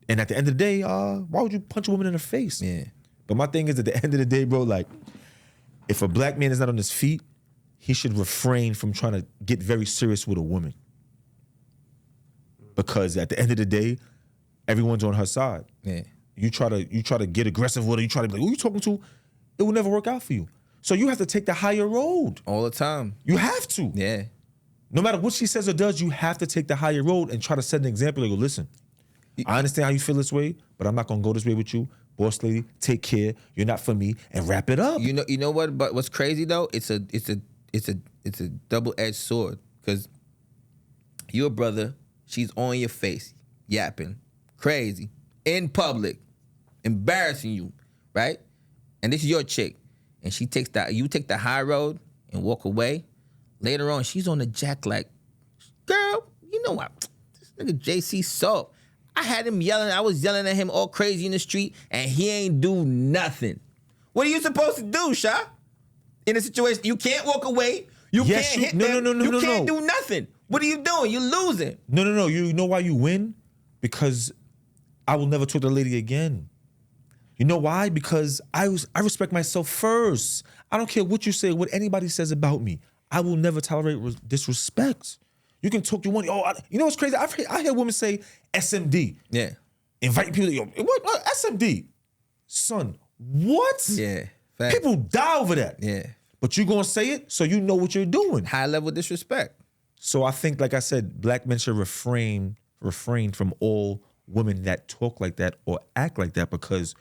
And at the end of the day, why would you punch a woman in the face? Yeah. But my thing is, at the end of the day, bro, like, if a black man is not on his feet, he should refrain from trying to get very serious with a woman. Because at the end of the day, everyone's on her side. Yeah. You try to get aggressive with her, you try to be like, who you talking to? It will never work out for you. So you have to take the higher road. All the time. You have to. Yeah. No matter what she says or does, you have to take the higher road and try to set an example. Like, go, listen, I understand how you feel this way, but I'm not gonna go this way with you. Boss lady, take care. You're not for me, and wrap it up. You know what? But what's crazy though? It's a double-edged sword, because your brother, she's on your face, yapping, crazy, in public, embarrassing you, right? And this is your chick, and you take the high road and walk away. Later on, she's on the jack like, girl, you know what? This nigga JC soft. I had him yelling. I was yelling at him all crazy in the street, and he ain't do nothing. What are you supposed to do, Sha? In a situation, you can't walk away. You can't hit them. You can't do nothing. What are you doing? You're losing. No. You know why you win? Because I will never talk to the lady again. You know why? Because I respect myself first. I don't care what you say, what anybody says about me. I will never tolerate disrespect. You can talk you want. You know what's crazy? I hear women say SMD. Yeah. Invite people. What SMD? Son, what? Yeah. Facts. People die over that. Yeah. But you gonna say it so you know what you're doing. High level disrespect. So I think, like I said, black men should refrain from all women that talk like that or act like that, because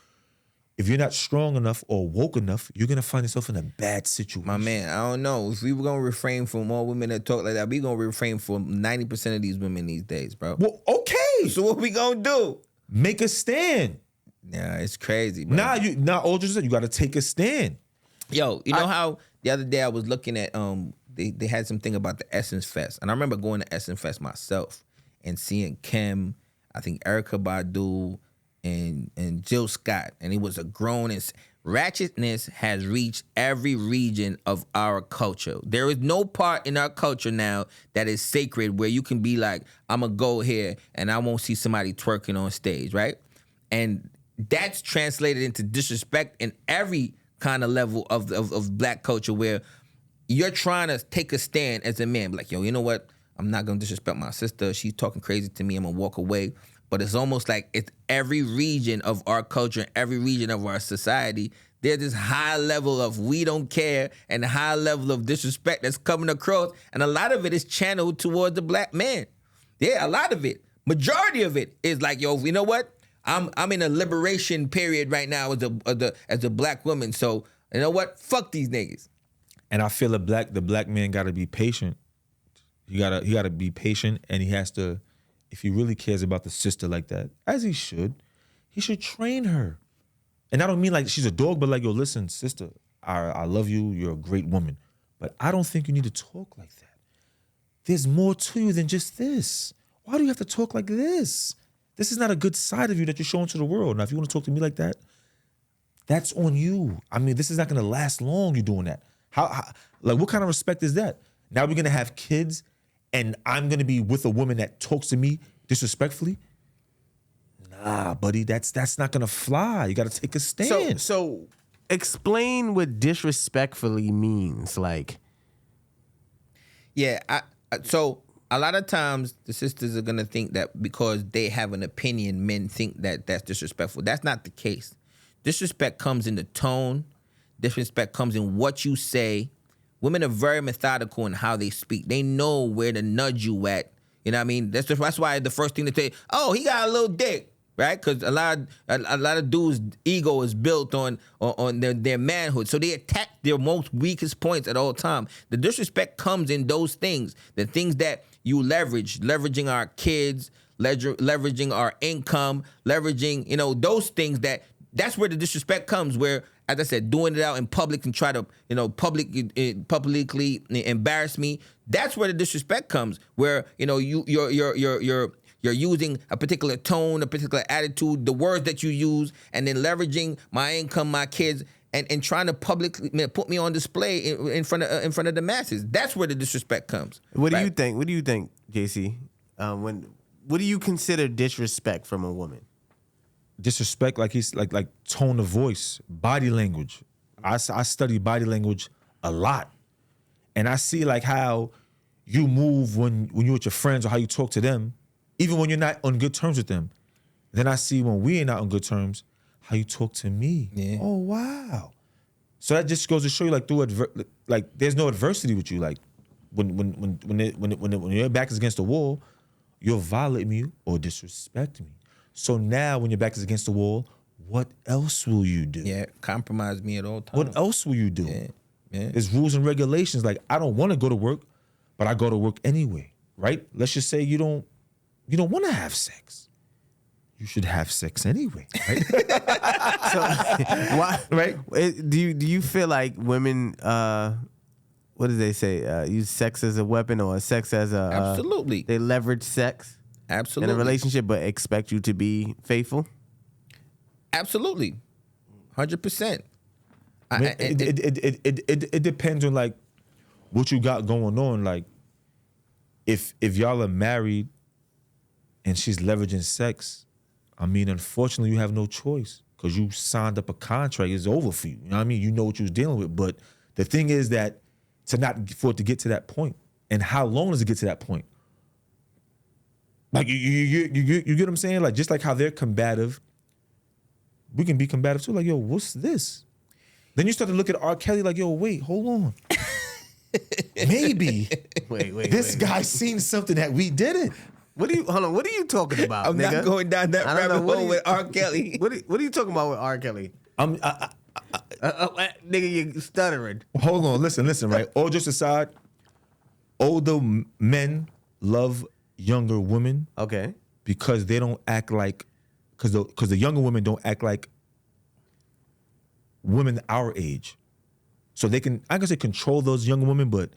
if you're not strong enough or woke enough, you're gonna find yourself in a bad situation. My man, I don't know. If we were gonna refrain from all women that talk like that, we gonna refrain from 90% of these women these days, bro. Well, okay. So what we gonna do? Make a stand. Yeah, it's crazy, bro. Now all you said, you gotta take a stand. Yo, you know how the other day I was looking at they had something about the Essence Fest, and I remember going to Essence Fest myself and seeing Kim, I think Erykah Badu, and Jill Scott, and it was a grown and ratchetness has reached every region of our culture. There is no part in our culture now that is sacred where you can be like, I'm gonna go here and I won't see somebody twerking on stage, right? And that's translated into disrespect in every kind of level of black culture where you're trying to take a stand as a man. Like, yo, you know what? I'm not gonna disrespect my sister. She's talking crazy to me. I'm gonna walk away. But it's almost like it's every region of our culture, every region of our society, there's this high level of we don't care and high level of disrespect that's coming across. And a lot of it is channeled towards the black man. Yeah, a lot of it. Majority of it is like, yo, you know what? I'm in a liberation period right now as a black woman. So, you know what? Fuck these niggas. And I feel the black man gotta be patient. He gotta be patient, and he has to, if he really cares about the sister like that, as he should train her. And I don't mean like she's a dog, but like, yo, listen, sister, I love you, you're a great woman, but I don't think you need to talk like that. There's more to you than just this. Why do you have to talk like this? This is not a good side of you that you're showing to the world. Now, if you want to talk to me like that, that's on you. I mean, this is not gonna last long, you doing that. How like, what kind of respect is that? Now we're gonna have kids and I'm gonna be with a woman that talks to me disrespectfully? Nah, buddy, that's not gonna fly. You gotta take a stand. So explain what disrespectfully means. Like, Yeah, so a lot of times the sisters are gonna think that because they have an opinion, men think that that's disrespectful. That's not the case. Disrespect comes in the tone. Disrespect comes in what you say. Women are very methodical in how they speak. They know where to nudge you at. You know what I mean? That's why the first thing they say, oh, he got a little dick, right? Because a lot of dudes' ego is built on their manhood. So they attack their most weakest points at all time. The disrespect comes in those things, the things that you leveraging our kids, leveraging our income, leveraging, those things that's where the disrespect comes, where, as I said, doing it out in public and try to, publicly embarrass me. That's where the disrespect comes, where, you're using a particular tone, a particular attitude, the words that you use, and then leveraging my income, my kids, and trying to publicly put me on display in front of the masses. That's where the disrespect comes. what do you think? What do you think, JC? What do you consider disrespect from a woman? Disrespect, like he's like tone of voice, body language. I study body language a lot, and I see like how you move when you're with your friends or how you talk to them, even when you're not on good terms with them. Then I see when we ain't not on good terms, how you talk to me. Yeah. Oh wow. So that just goes to show you, like, there's no adversity with you. Like when your back is against the wall, you'll violate me or disrespect me. So now when your back is against the wall, what else will you do? Yeah, compromise me at all times. What else will you do? Yeah. There's rules and regulations. Like, I don't want to go to work, but I go to work anyway, right? Let's just say you don't want to have sex. You should have sex anyway, right? So, why, Right? Do you feel like women, what do they say? Use sex as a weapon or sex as a Absolutely. They leverage sex Absolutely. in a relationship, but expect you to be faithful. Absolutely. 100%. I mean, it depends on, like, what you got going on. Like, if y'all are married and she's leveraging sex, I mean, unfortunately, you have no choice because you signed up a contract. It's over for you. You know what I mean? You know what you was dealing with. But the thing is that for it to get to that point, and how long does it get to that point? Like, you get what I'm saying? Like, just like how they're combative, we can be combative too. Like, yo, what's this? Then you start to look at R. Kelly like, yo, wait, hold on. Maybe this guy seen something that we didn't. What are you talking about? I'm nigga? not going down that rabbit hole with R. Kelly. What are you talking about with R. Kelly? Nigga, you stuttering. Hold on, listen, right? All just aside, older men love younger women. Okay. Because they don't act like, because the younger women don't act like women our age. So they can, I can say control those younger women, but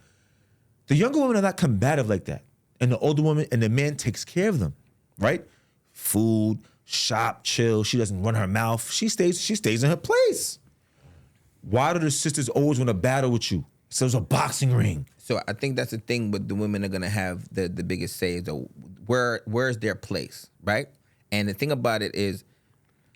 the younger women are not combative like that. And the older woman and the man takes care of them, right? Food, shop, chill. She doesn't run her mouth. She stays in her place. Why do the sisters always want to battle with you? So it's a boxing ring. So I think that's the thing. What the women are gonna have the biggest say is where's their place, right? And the thing about it is,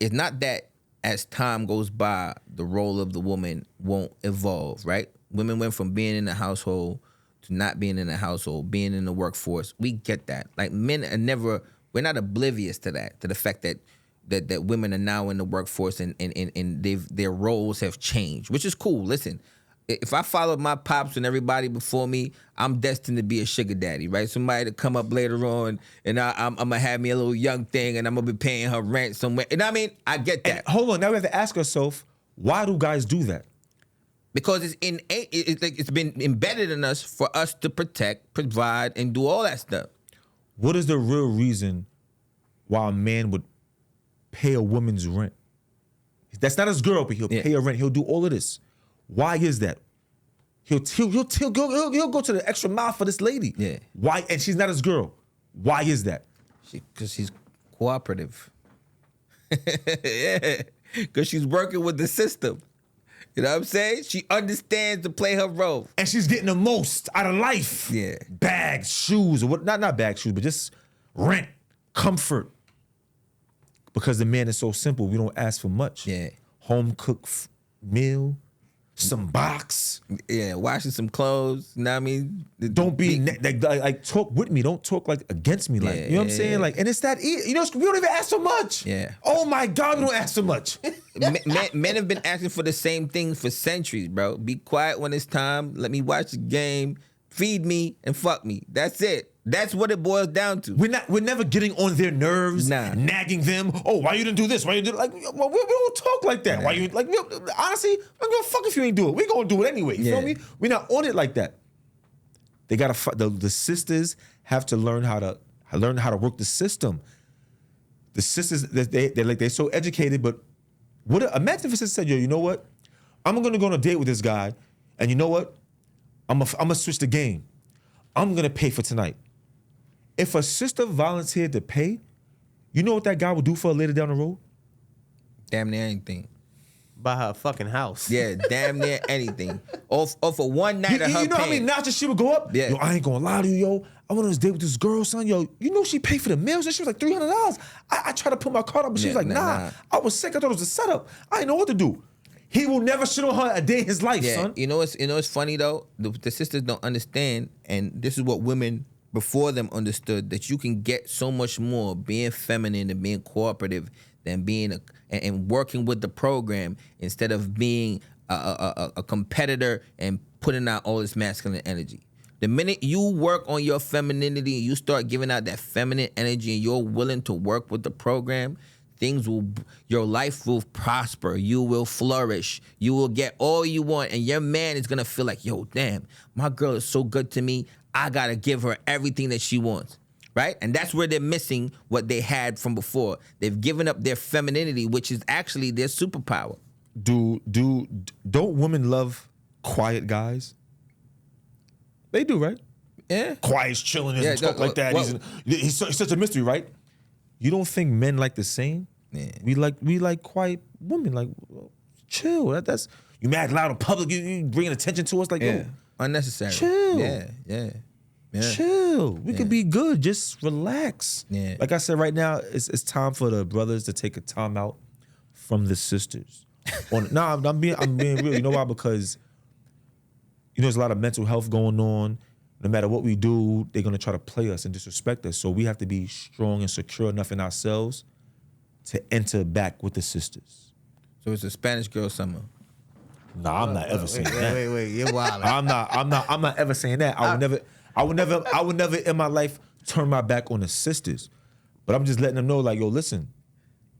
it's not that as time goes by, the role of the woman won't evolve, right? Women went from being in the household to not being in the household, being in the workforce. We get that. Like men are never, we're not oblivious to that, to the fact that women are now in the workforce and their roles have changed, which is cool. Listen, if I followed my pops and everybody before me, I'm destined to be a sugar daddy, right? Somebody to come up later on and I'm going to have me a little young thing and I'm going to be paying her rent somewhere. You know what I mean? I get that. And hold on, now we have to ask ourselves, why do guys do that? Because it's been embedded in us for us to protect, provide, and do all that stuff. What is the real reason why a man would pay a woman's rent? That's not his girl, but he'll pay her rent. He'll do all of this. Why is that? He'll go to the extra mile for this lady. Yeah. Why? And she's not his girl. Why is that? Because she's cooperative. Yeah. Because she's working with the system. You know what I'm saying? She understands to play her role. And she's getting the most out of life. Yeah. Bags, shoes, or what? Not bag shoes, but just rent, comfort. Because the man is so simple, we don't ask for much. Yeah. Home cooked meal, some box. Yeah, washing some clothes. You know what I mean? Don't be like talk with me. Don't talk like against me. Like you know what I'm saying? Like, and it's that easy. You know, we don't even ask so much. Yeah. Oh my God, we don't ask so much. Men have been asking for the same thing for centuries, bro. Be quiet when it's time. Let me watch the game. Feed me and fuck me. That's it. That's what it boils down to. We're never getting on their nerves, nagging them. Oh, why you didn't do this? Why you did like? Well, we don't talk like that. Why you like? Honestly, I'm gonna fuck if you ain't do it. We gonna do it anyway. You feel me? We're not on it like that. They gotta. The sisters have to learn how to work the system. The sisters, they're so educated, but imagine if a sister said, yo, you know what? I'm gonna go on a date with this guy, and you know what? I'm gonna switch the game. I'm gonna pay for tonight. If a sister volunteered to pay, you know what that guy would do for her later down the road? Damn near anything. Buy her a fucking house. Yeah, damn near anything. Or for one night of her You know how many notches she would go up? Yeah. Yo, I ain't gonna lie to you, yo. I went on this date with this girl, son. Yo, you know she paid for the meals and she was like $300. I tried to put my card up, but she was like, nah. I was sick. I thought it was a setup. I didn't know what to do. He will never shit on her a day in his life, son. You know what's funny though? The sisters don't understand, and this is what women before them understood, that you can get so much more being feminine and being cooperative than being and working with the program instead of being a competitor and putting out all this masculine energy. The minute you work on your femininity and you start giving out that feminine energy and you're willing to work with the program, your life will prosper. You will flourish. You will get all you want, and your man is gonna feel like, yo, damn, my girl is so good to me. I gotta give her everything that she wants, right? And that's where they're missing what they had from before. They've given up their femininity, which is actually their superpower. Don't women love quiet guys? They do, right? Yeah. Quiet's chilling, doesn't talk like that. He's such a mystery, right? You don't think men like the same? Yeah. We like quiet women. Like, well, chill. That's you mad loud in public. You bringing attention to us. Like, yo, unnecessary. Chill. Yeah. Chill. We could be good. Just relax. Yeah. Like I said, right now it's time for the brothers to take a time out from the sisters. I'm being real. You know why? Because there's a lot of mental health going on. No matter what we do, they're gonna try to play us and disrespect us. So we have to be strong and secure enough in ourselves to enter back with the sisters. So it's a Spanish girl summer. Nah, I'm not ever saying that. Wait, you're wild. I'm not ever saying that. I would never in my life turn my back on the sisters. But I'm just letting them know, like, yo, listen,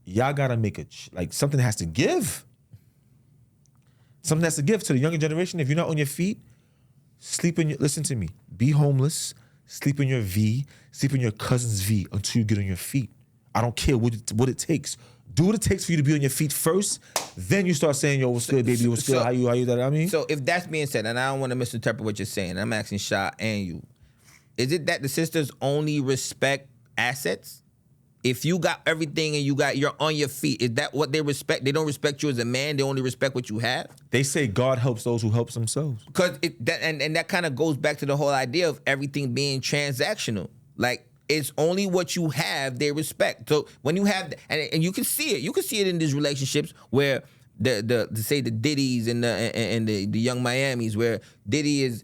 y'all gotta make something has to give. Something has to give to the younger generation. If you're not on your feet, listen to me. Be homeless, sleep in your V, sleep in your cousin's V until you get on your feet. I don't care what it takes. Do what it takes for you to be on your feet first. Then you start saying, yo, what's good, baby? What's good? How you that? I mean? So if that's being said, and I don't want to misinterpret what you're saying, I'm asking Sha and you, is it that the sisters only respect assets? If you got everything and you're on your feet, is that what they respect? They don't respect you as a man. They only respect what you have. They say God helps those who helps themselves. Because that kind of goes back to the whole idea of everything being transactional. Like, it's only what you have they respect. So when you have, and you can see it in these relationships where the Diddy's and the Young Miamis, where Diddy is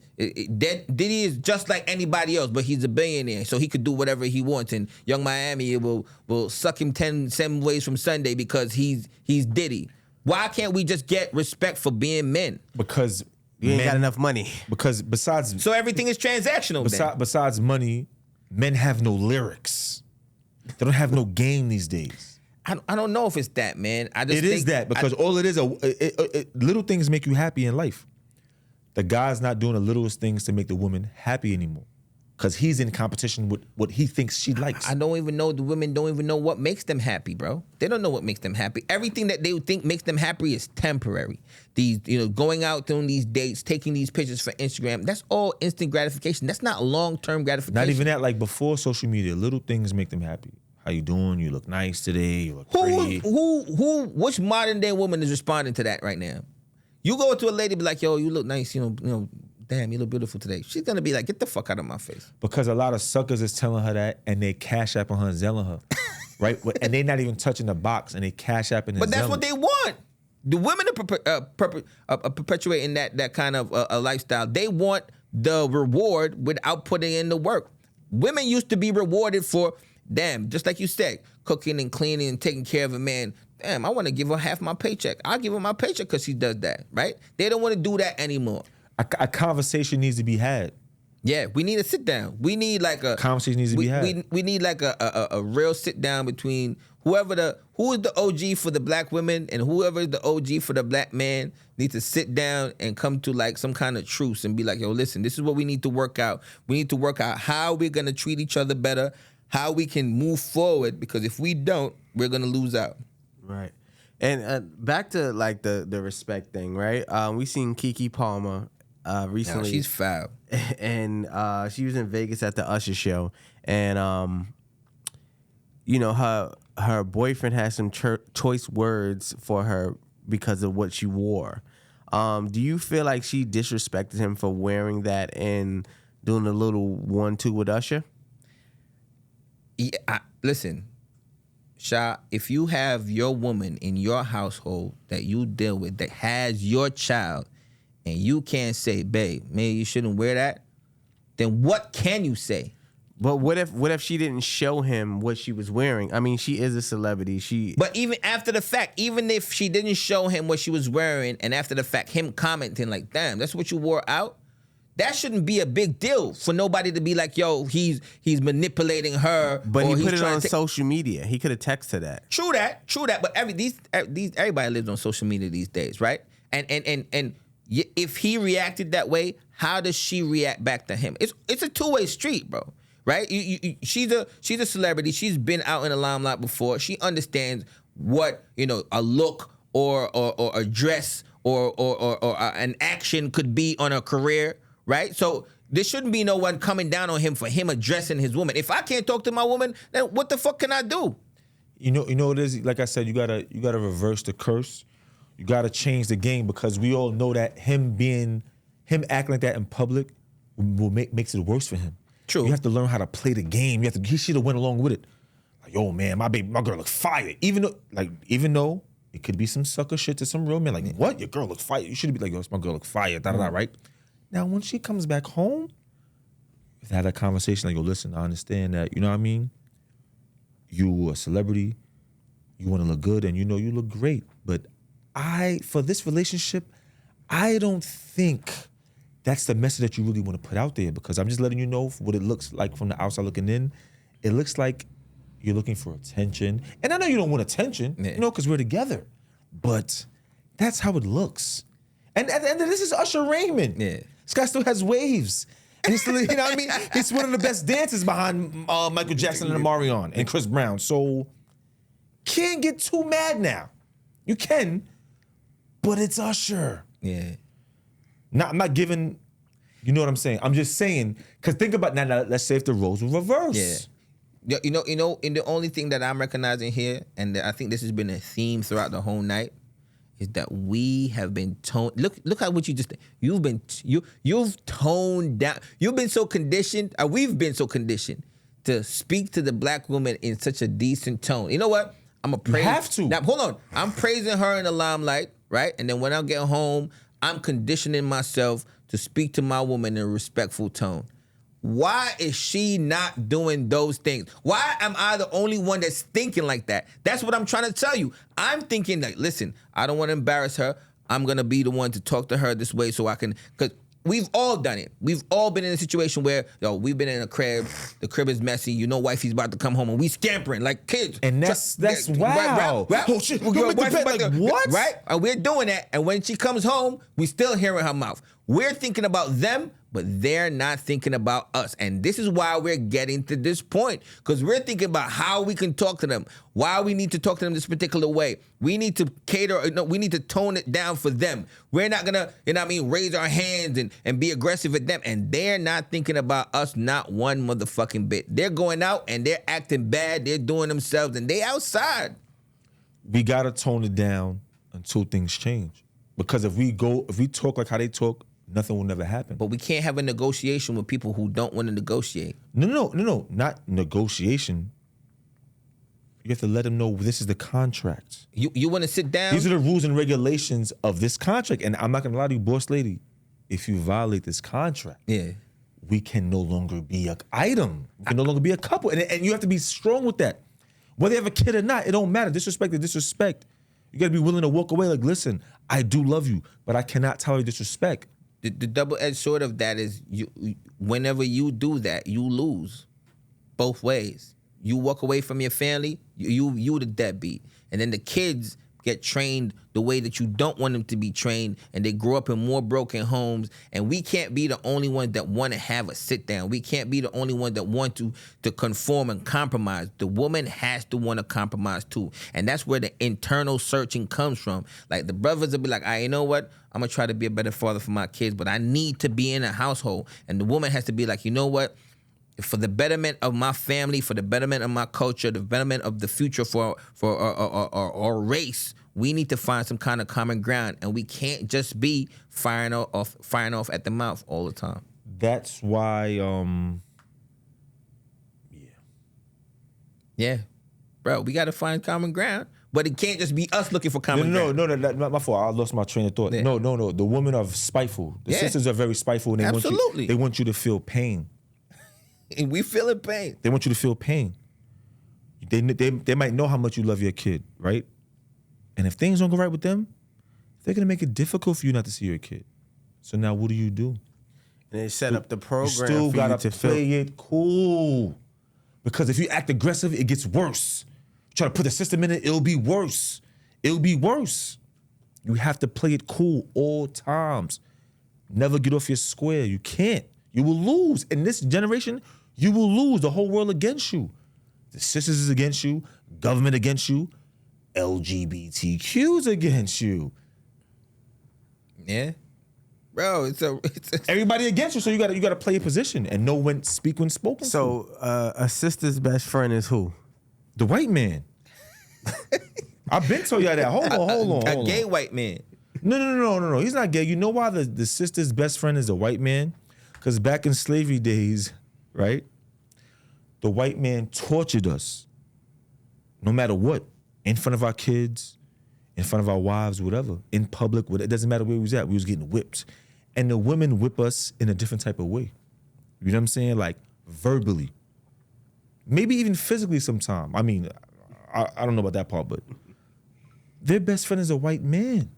just like anybody else, but he's a billionaire, so he could do whatever he wants. And Young Miami will suck him 7 ways from Sunday because he's Diddy. Why can't we just get respect for being men? Because you ain't got enough money. Because besides, so everything is transactional. Besides money, men have no lyrics. They don't have no game these days. I don't know if it's that, man. It is that because all it is, little things make you happy in life. The guy's not doing the littlest things to make the woman happy anymore because he's in competition with what he thinks she likes. I don't even know, the women don't even know what makes them happy, bro. They don't know what makes them happy. Everything that they think makes them happy is temporary. These, going out on these dates, taking these pictures for Instagram, that's all instant gratification. That's not long-term gratification. Not even that. Like before social media, little things make them happy. How you doing? You look nice today. You look pretty. Which modern day woman is responding to that right now? You go to a lady, be like, yo, you look nice, damn, you look beautiful today. She's gonna be like, get the fuck out of my face. Because a lot of suckers is telling her that, and they cash app on her and zelling her, right? And they not even touching the box, and they cash app and but that's what they want. The women are perpetuating that kind of a lifestyle. They want the reward without putting in the work. Women used to be rewarded for, damn, just like you said, cooking and cleaning and taking care of a man. Damn, I want to give her half my paycheck. I'll give her my paycheck because she does that, right? They don't want to do that anymore. A conversation needs to be had. Yeah, we need a sit down. We need like a conversation needs to be had. We need like a real sit down between who is the OG for the black women and whoever is the OG for the black man needs to sit down and come to like some kind of truce and be like, yo, listen, this is what we need to work out. We need to work out how we're gonna treat each other better, how we can move forward, because if we don't, we're gonna lose out. Right. And back to like the respect thing, right? We seen Keke Palmer recently. No, she's foul. And she was in Vegas at the Usher show, and her boyfriend had some choice words for her because of what she wore. Do you feel like she disrespected him for wearing that and doing a little 1-2 with Usher? Yeah, listen, Sha, if you have your woman in your household that you deal with that has your child, and you can't say, babe, maybe you shouldn't wear that, then what can you say? But what if she didn't show him what she was wearing? I mean, she is a celebrity. But even after the fact, even if she didn't show him what she was wearing, and after the fact, him commenting like, damn, that's what you wore out, that shouldn't be a big deal for nobody to be like, yo, he's manipulating her. But he put it on social media. He could have texted that. True that. But everybody lives on social media these days, right? And if he reacted that way, how does she react back to him? It's a two-way street, bro. Right? She's a celebrity. She's been out in the limelight before. She understands what a look or a dress or an action could be on a career. Right? So there shouldn't be no one coming down on him for him addressing his woman. If I can't talk to my woman, then what the fuck can I do? You know what it is? Like I said, you gotta reverse the curse. You gotta change the game, because we all know that him acting like that in public makes it worse for him. True. You have to learn how to play the game. He should have went along with it. Like, yo, man, my girl looks fire. Even though it could be some sucker shit to some real man. Like, what? Your girl looks fire. You should be like, yo, my girl looks fire. Right? Now, when she comes back home, we've had that conversation. Like, yo, listen, I understand that. You know what I mean? You a celebrity. You want to look good, and you look great. But for this relationship, I don't think that's the message that you really want to put out there, because I'm just letting you know what it looks like from the outside looking in. It looks like you're looking for attention. And I know you don't want attention, because we're together. But that's how it looks. And this is Usher Raymond. Yeah. This guy still has waves. And he's still, you know what I mean? He's one of the best dancers behind Michael Jackson and Omarion and Chris Brown. So Can't get too mad now. You can, but it's Usher. Yeah. I'm not giving, you know what I'm saying? I'm just saying, because think about now, let's say if the roles were reversed. Yeah. You know, and the only thing that I'm recognizing here, and I think this has been a theme throughout the whole night, is that we have been toned. Look at what you just. You've toned down. You've been so conditioned. We've been so conditioned to speak to the black woman in such a decent tone. You know what? I'm a praise. You have to. Now hold on. I'm praising her in the limelight, right? And then when I get home, I'm conditioning myself to speak to my woman in a respectful tone. Why is she not doing those things? Why am I the only one that's thinking like that? That's what I'm trying to tell you. I'm thinking like, listen, I don't want to embarrass her. I'm going to be the one to talk to her this way so I can, because we've all done it. We've all been in a situation where, we've been in a crib, the crib is messy, wifey's about to come home and we scampering like kids. And that's wow. Right. Oh shit, go make the bed. Like, what? Right? And we're doing that. And when she comes home, we still hearing her mouth. We're thinking about them, but they're not thinking about us. And this is why we're getting to this point, because we're thinking about how we can talk to them, why we need to talk to them this particular way. We need to we need to tone it down for them. We're not going to, raise our hands and be aggressive at them. And they're not thinking about us not one motherfucking bit. They're going out and they're acting bad. They're doing themselves and they outside. We got to tone it down until things change. Because if we talk like how they talk, nothing will never happen. But we can't have a negotiation with people who don't want to negotiate. No, not negotiation. You have to let them know this is the contract. You want to sit down? These are the rules and regulations of this contract. And I'm not going to lie to you, boss lady, if you violate this contract, we can no longer be an item. We can no longer be a couple. And you have to be strong with that. Whether you have a kid or not, it don't matter. Disrespect is disrespect. You got to be willing to walk away like, listen, I do love you, but I cannot tolerate disrespect. The double-edged sword of that is whenever you do that, you lose both ways. You walk away from your family, you the deadbeat. And then the kids get trained the way that you don't want them to be trained, and they grow up in more broken homes. And we can't be the only ones that want to have a sit down. We can't be the only ones that want to conform and compromise. The woman has to want to compromise too. And that's where the internal searching comes from. Like the brothers will be like, you know what? I'm going to try to be a better father for my kids, but I need to be in a household. And the woman has to be like, you know what? For the betterment of my family, for the betterment of my culture, the betterment of the future for our race, we need to find some kind of common ground, and we can't just be firing off at the mouth all the time. That's why, yeah, bro, we got to find common ground, but it can't just be us looking for common ground. No, my fault. I lost my train of thought. Yeah. No. The women are spiteful. The sisters are very spiteful, and they want you to feel pain. And we feeling pain. They want you to feel pain. They might know how much you love your kid, right? And if things don't go right with them, they're gonna make it difficult for you not to see your kid. So now what do? And they set up the program. You still for gotta you to play it cool. Because if you act aggressive, it gets worse. Try to put the system in it, it'll be worse. It'll be worse. You have to play it cool all times. Never get off your square. You can't. You will lose. In this generation, you will lose. The whole world against you. The sisters is against you. Government against you. LGBTQ's against you. Yeah. Bro, it's everybody against you, so you gotta play your position and know when speak when spoken. So a sister's best friend is who? The white man. I've been told y'all that. Hold on. A gay white man. No. He's not gay. You know why the sister's best friend is a white man? Because back in slavery days, right? The white man tortured us. No matter what. In front of our kids, in front of our wives, whatever. In public, it doesn't matter where we was at. We was getting whipped. And the women whip us in a different type of way. You know what I'm saying? Like verbally. Maybe even physically sometime. I mean, I don't know about that part, but their best friend is a white man.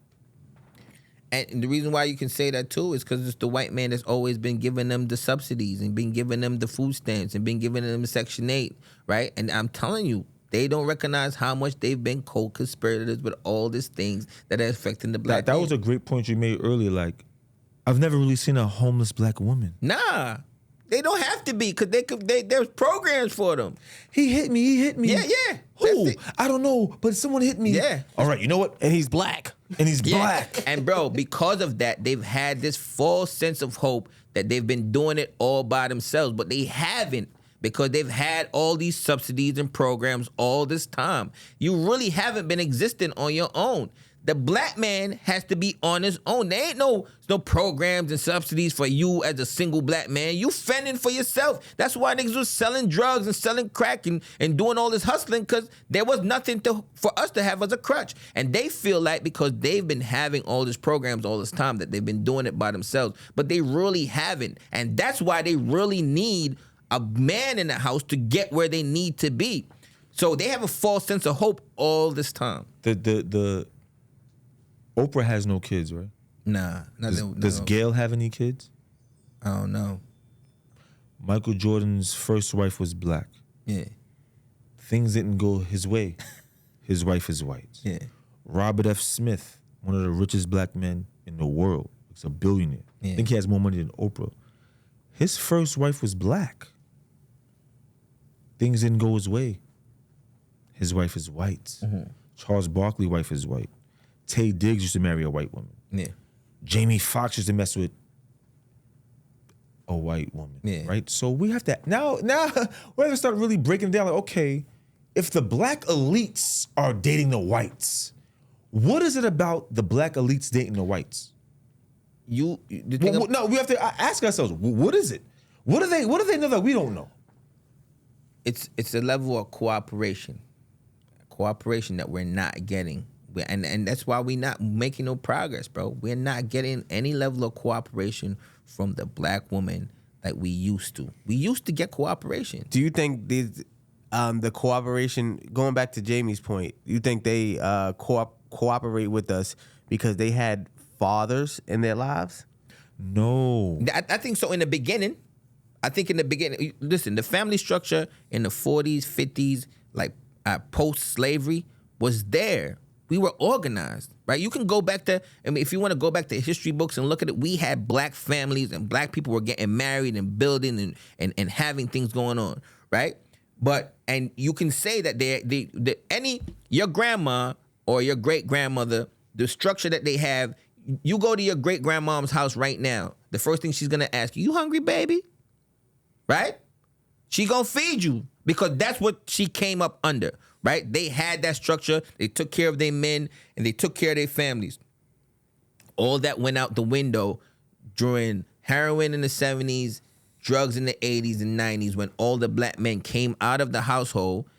And the reason why you can say that too is because it's the white man that's always been giving them the subsidies and been giving them the food stamps and been giving them Section 8, right? And I'm telling you, they don't recognize how much they've been co-conspirators with all these things that are affecting the black That was a great point you made earlier. Like, I've never really seen a homeless black woman. Nah. They don't have to be because there's programs for them. He hit me. Yeah. Who? That's it. I don't know, but someone hit me. Yeah. All right, you know what? And he's black. And he's black. And bro, because of that, they've had this false sense of hope that they've been doing it all by themselves, but they haven't because they've had all these subsidies and programs all this time. You really haven't been existing on your own. The black man has to be on his own. There ain't no programs and subsidies for you as a single black man. You fending for yourself. That's why niggas was selling drugs and selling crack and doing all this hustling because there was nothing for us to have as a crutch. And they feel like because they've been having all these programs all this time that they've been doing it by themselves, but they really haven't. And that's why they really need a man in the house to get where they need to be. So they have a false sense of hope all this time. The Oprah has no kids, right? Nah. Does Gail have any kids? I don't know. Michael Jordan's first wife was black. Yeah. Things didn't go his way. His wife is white. Yeah. Robert F. Smith, one of the richest black men in the world, he's a billionaire. Yeah. I think he has more money than Oprah. His first wife was black. Things didn't go his way. His wife is white. Mm-hmm. Charles Barkley's wife is white. Tay Diggs used to marry a white woman. Yeah. Jamie Foxx used to mess with a white woman. Yeah. Right? So we have to now we have to start really breaking down like, okay, if the black elites are dating the whites, what is it about the black elites dating the whites? No, We have to ask ourselves, what is it? What do they know that we don't know? It's a level of cooperation that we're not getting. And that's why we're not making no progress, bro. We're not getting any level of cooperation from the black woman like we used to. We used to get cooperation. Do you think the cooperation, going back to Jamie's point, you think they cooperate with us because they had fathers in their lives? No. I think so in the beginning. Listen, the family structure in the 40s, 50s, like post-slavery was there. We were organized, right? You can go back to, if you want to go back to history books and look at it, we had black families and black people were getting married and building and having things going on, right? And you can say that your grandma or your great-grandmother, the structure that they have, you go to your great-grandmom's house right now, the first thing she's going to ask you hungry, baby? Right? She going to feed you because that's what she came up under. Right? They had that structure. They took care of their men and they took care of their families. All that went out the window during heroin in the 70s, drugs in the 80s and 90s, when all the black men came out of the household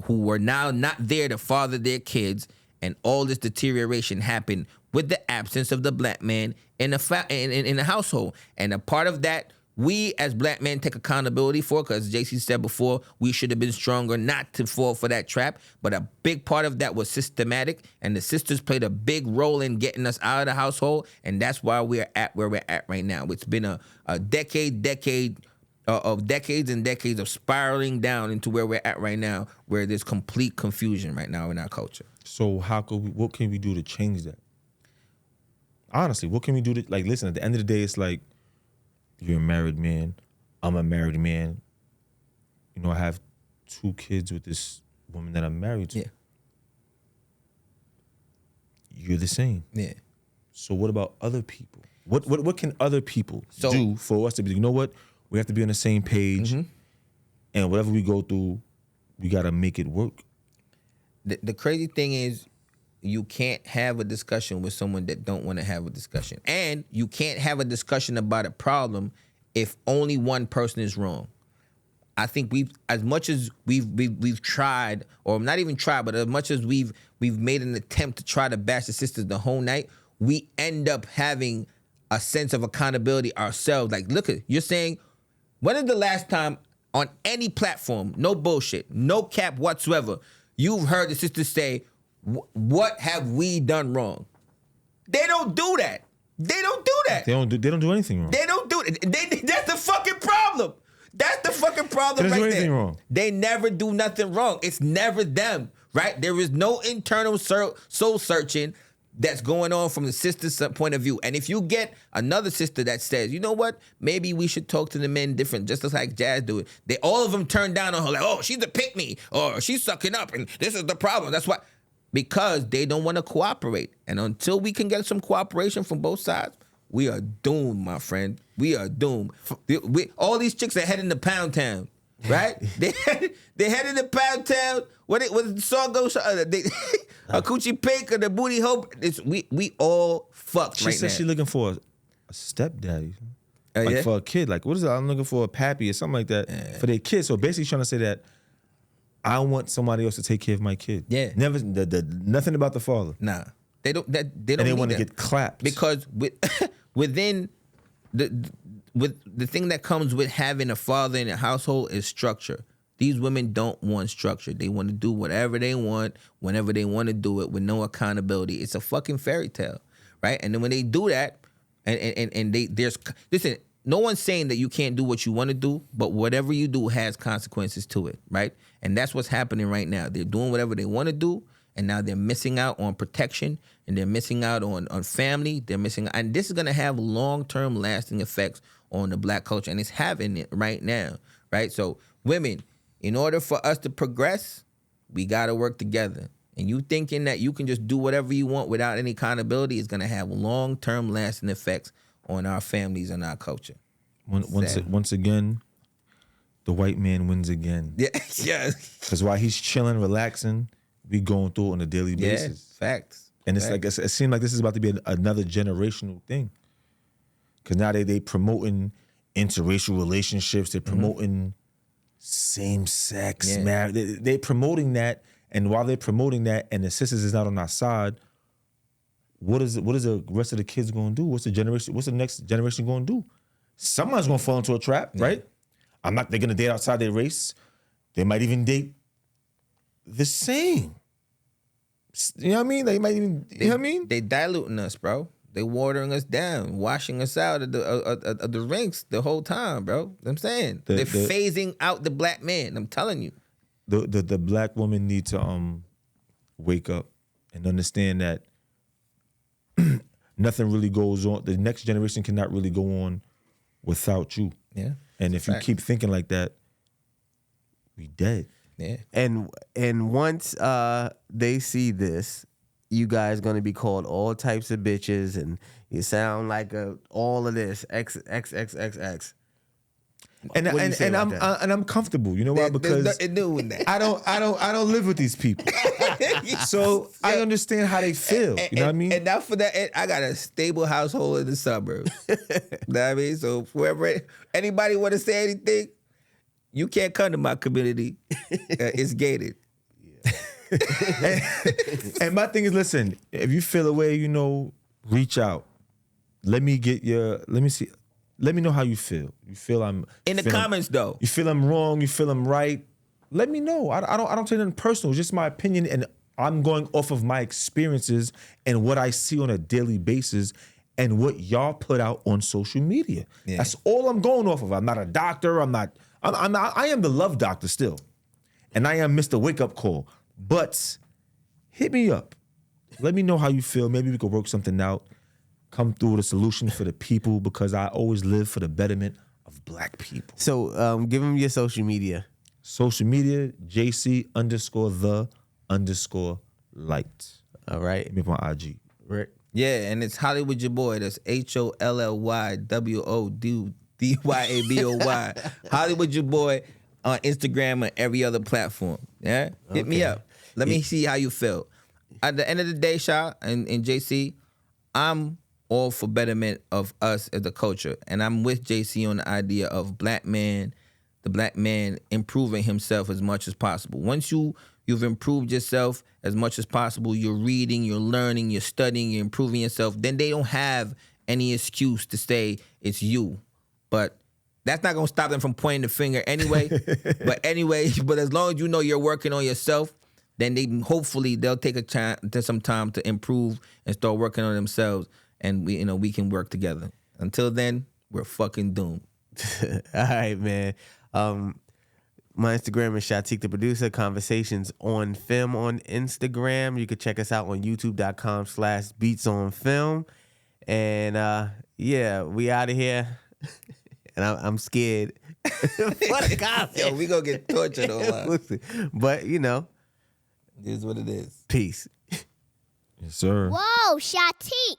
who were now not there to father their kids, and all this deterioration happened with the absence of the black man in the household. And a part of that, we as black men take accountability for, because JC said before, we should have been stronger not to fall for that trap. But a big part of that was systematic, and the sisters played a big role in getting us out of the household, and that's why we're at where we're at right now. It's been a decades and decades of spiraling down into where we're at right now, where there's complete confusion right now in our culture. So what can we do to change that? Honestly, what can we do to, like, listen, at the end of the day, it's like, you're a married man, I'm a married man. You know, I have 2 kids with this woman that I'm married to. Yeah. You're the same. Yeah. So what about other people? What can other people do for us to be, you know what? We have to be on the same page, and whatever we go through, we got to make it work. The crazy thing is, you can't have a discussion with someone that don't want to have a discussion. And you can't have a discussion about a problem if only one person is wrong. I think as much as we've tried, or not even tried, but as much as we've made an attempt to try to bash the sisters the whole night, we end up having a sense of accountability ourselves. Like, look, you're saying, when is the last time on any platform, no bullshit, no cap whatsoever, you've heard the sisters say, what have we done wrong? They don't do that. They don't do that. They don't do anything wrong. They don't do it. That's the fucking problem. That's the fucking problem They don't right do anything there. wrong. They never do nothing wrong. It's never them, right? There is no internal soul searching. that's going on from the sister's point of view. And if you get another sister that says, you know what, maybe we should talk to the men different, just like Jazz do it. All of them turn down on her like, oh, she's a pick me, or she's sucking up, and this is the problem. That's why, because they don't want to cooperate. And until we can get some cooperation from both sides, we are doomed, my friend. We are doomed. All these chicks are heading to Pound Town, right? they heading to Pound Town. What the song goes? A coochie pink or the booty hope. We all fucked right now. She said she's looking for a stepdaddy. Yeah? For a kid. Like, what is it? I'm looking for a pappy or something like that for their kid. So basically trying to say that I want somebody else to take care of my kid. Yeah. Never nothing about the father. Nah. They don't And they want to get clapped. because within the thing that comes with having a father in a household is structure. These women don't want structure. They want to do whatever they want, whenever they want to do it, with no accountability. It's a fucking fairy tale, right? And then when they do that, and listen, no one's saying that you can't do what you want to do, but whatever you do has consequences to it, right? And that's what's happening right now. They're doing whatever they want to do, and now they're missing out on protection, and they're missing out on family. They're missing, and this is gonna have long-term lasting effects on the black culture, and it's having it right now, right? So women, in order for us to progress, we gotta work together. And you thinking that you can just do whatever you want without any accountability is gonna have long-term lasting effects on our families and our culture. Once again, the white man wins again. Yeah, yeah. Because while he's chilling, relaxing, we going through it on a daily basis. Facts. And it's like it seems like this is about to be another generational thing. Because now they promoting interracial relationships. They're promoting same sex marriage. They're promoting that, and while they're promoting that, and the sisters is not on our side, what is the rest of the kids going to do? What's the next generation going to do? Someone's going to fall into a trap, right? They're going to date outside their race. They might even date the same. You know what I mean? They might even, you know what I mean? They diluting us, bro. They watering us down, washing us out of the rinks the whole time, bro. You know what I'm saying? They're phasing out the black man. I'm telling you. The black woman need to wake up and understand that nothing really goes on. The next generation cannot really go on without you. Yeah. And if you keep thinking like that, we dead. Yeah. And once they see this, you guys gonna be called all types of bitches, and you sound like all of this XXXX. And I'm comfortable. You know why? Because nothing new in that. I don't live with these people, so I understand how they feel. You know what I mean? And now for that, I got a stable household in the suburbs. You know what I mean? So whoever, anybody want to say anything, you can't come to my community. It's gated. And my thing is, listen, if you feel a way, reach out. Let me see. Let me know how you feel. You feel I'm in the comments though. You feel I'm wrong. You feel I'm right. Let me know. I don't take nothing personal. It's just my opinion, and I'm going off of my experiences and what I see on a daily basis, and what y'all put out on social media. Yeah. That's all I'm going off of. I'm not a doctor. I am the love doctor still, and I am Mr. Wake Up Call. But hit me up. Let me know how you feel. Maybe we could work something out. Come through with a solution for the people, because I always live for the betterment of black people. So give them your social media. Social media, JC_the_light. All right. Hit me up on IG. Rick. Yeah, and it's Hollywood your boy. That's HOLLYWODYABOY. Hollywood your boy on Instagram and every other platform. Yeah? Hit me up. Let me see how you feel. At the end of the day, Sha and JC, I'm all for betterment of us as a culture. And I'm with JC on the idea of the black man improving himself as much as possible. Once you've improved yourself as much as possible, you're reading, you're learning, you're studying, you're improving yourself, then they don't have any excuse to say it's you. But that's not going to stop them from pointing the finger anyway. But as long as you know you're working on yourself, then hopefully they'll take some time to improve and start working on themselves, and we can work together. Until then, we're fucking doomed. All right, man. My Instagram is Shatek the Producer. Conversations on Film on Instagram. You could check us out on youtube.com/Beatsonfilm. And yeah, we out of here. And I'm scared. For the comments. Yo, we gonna get tortured online. But you know, It is what it is. peace. Yes, sir. Whoa, Shatek.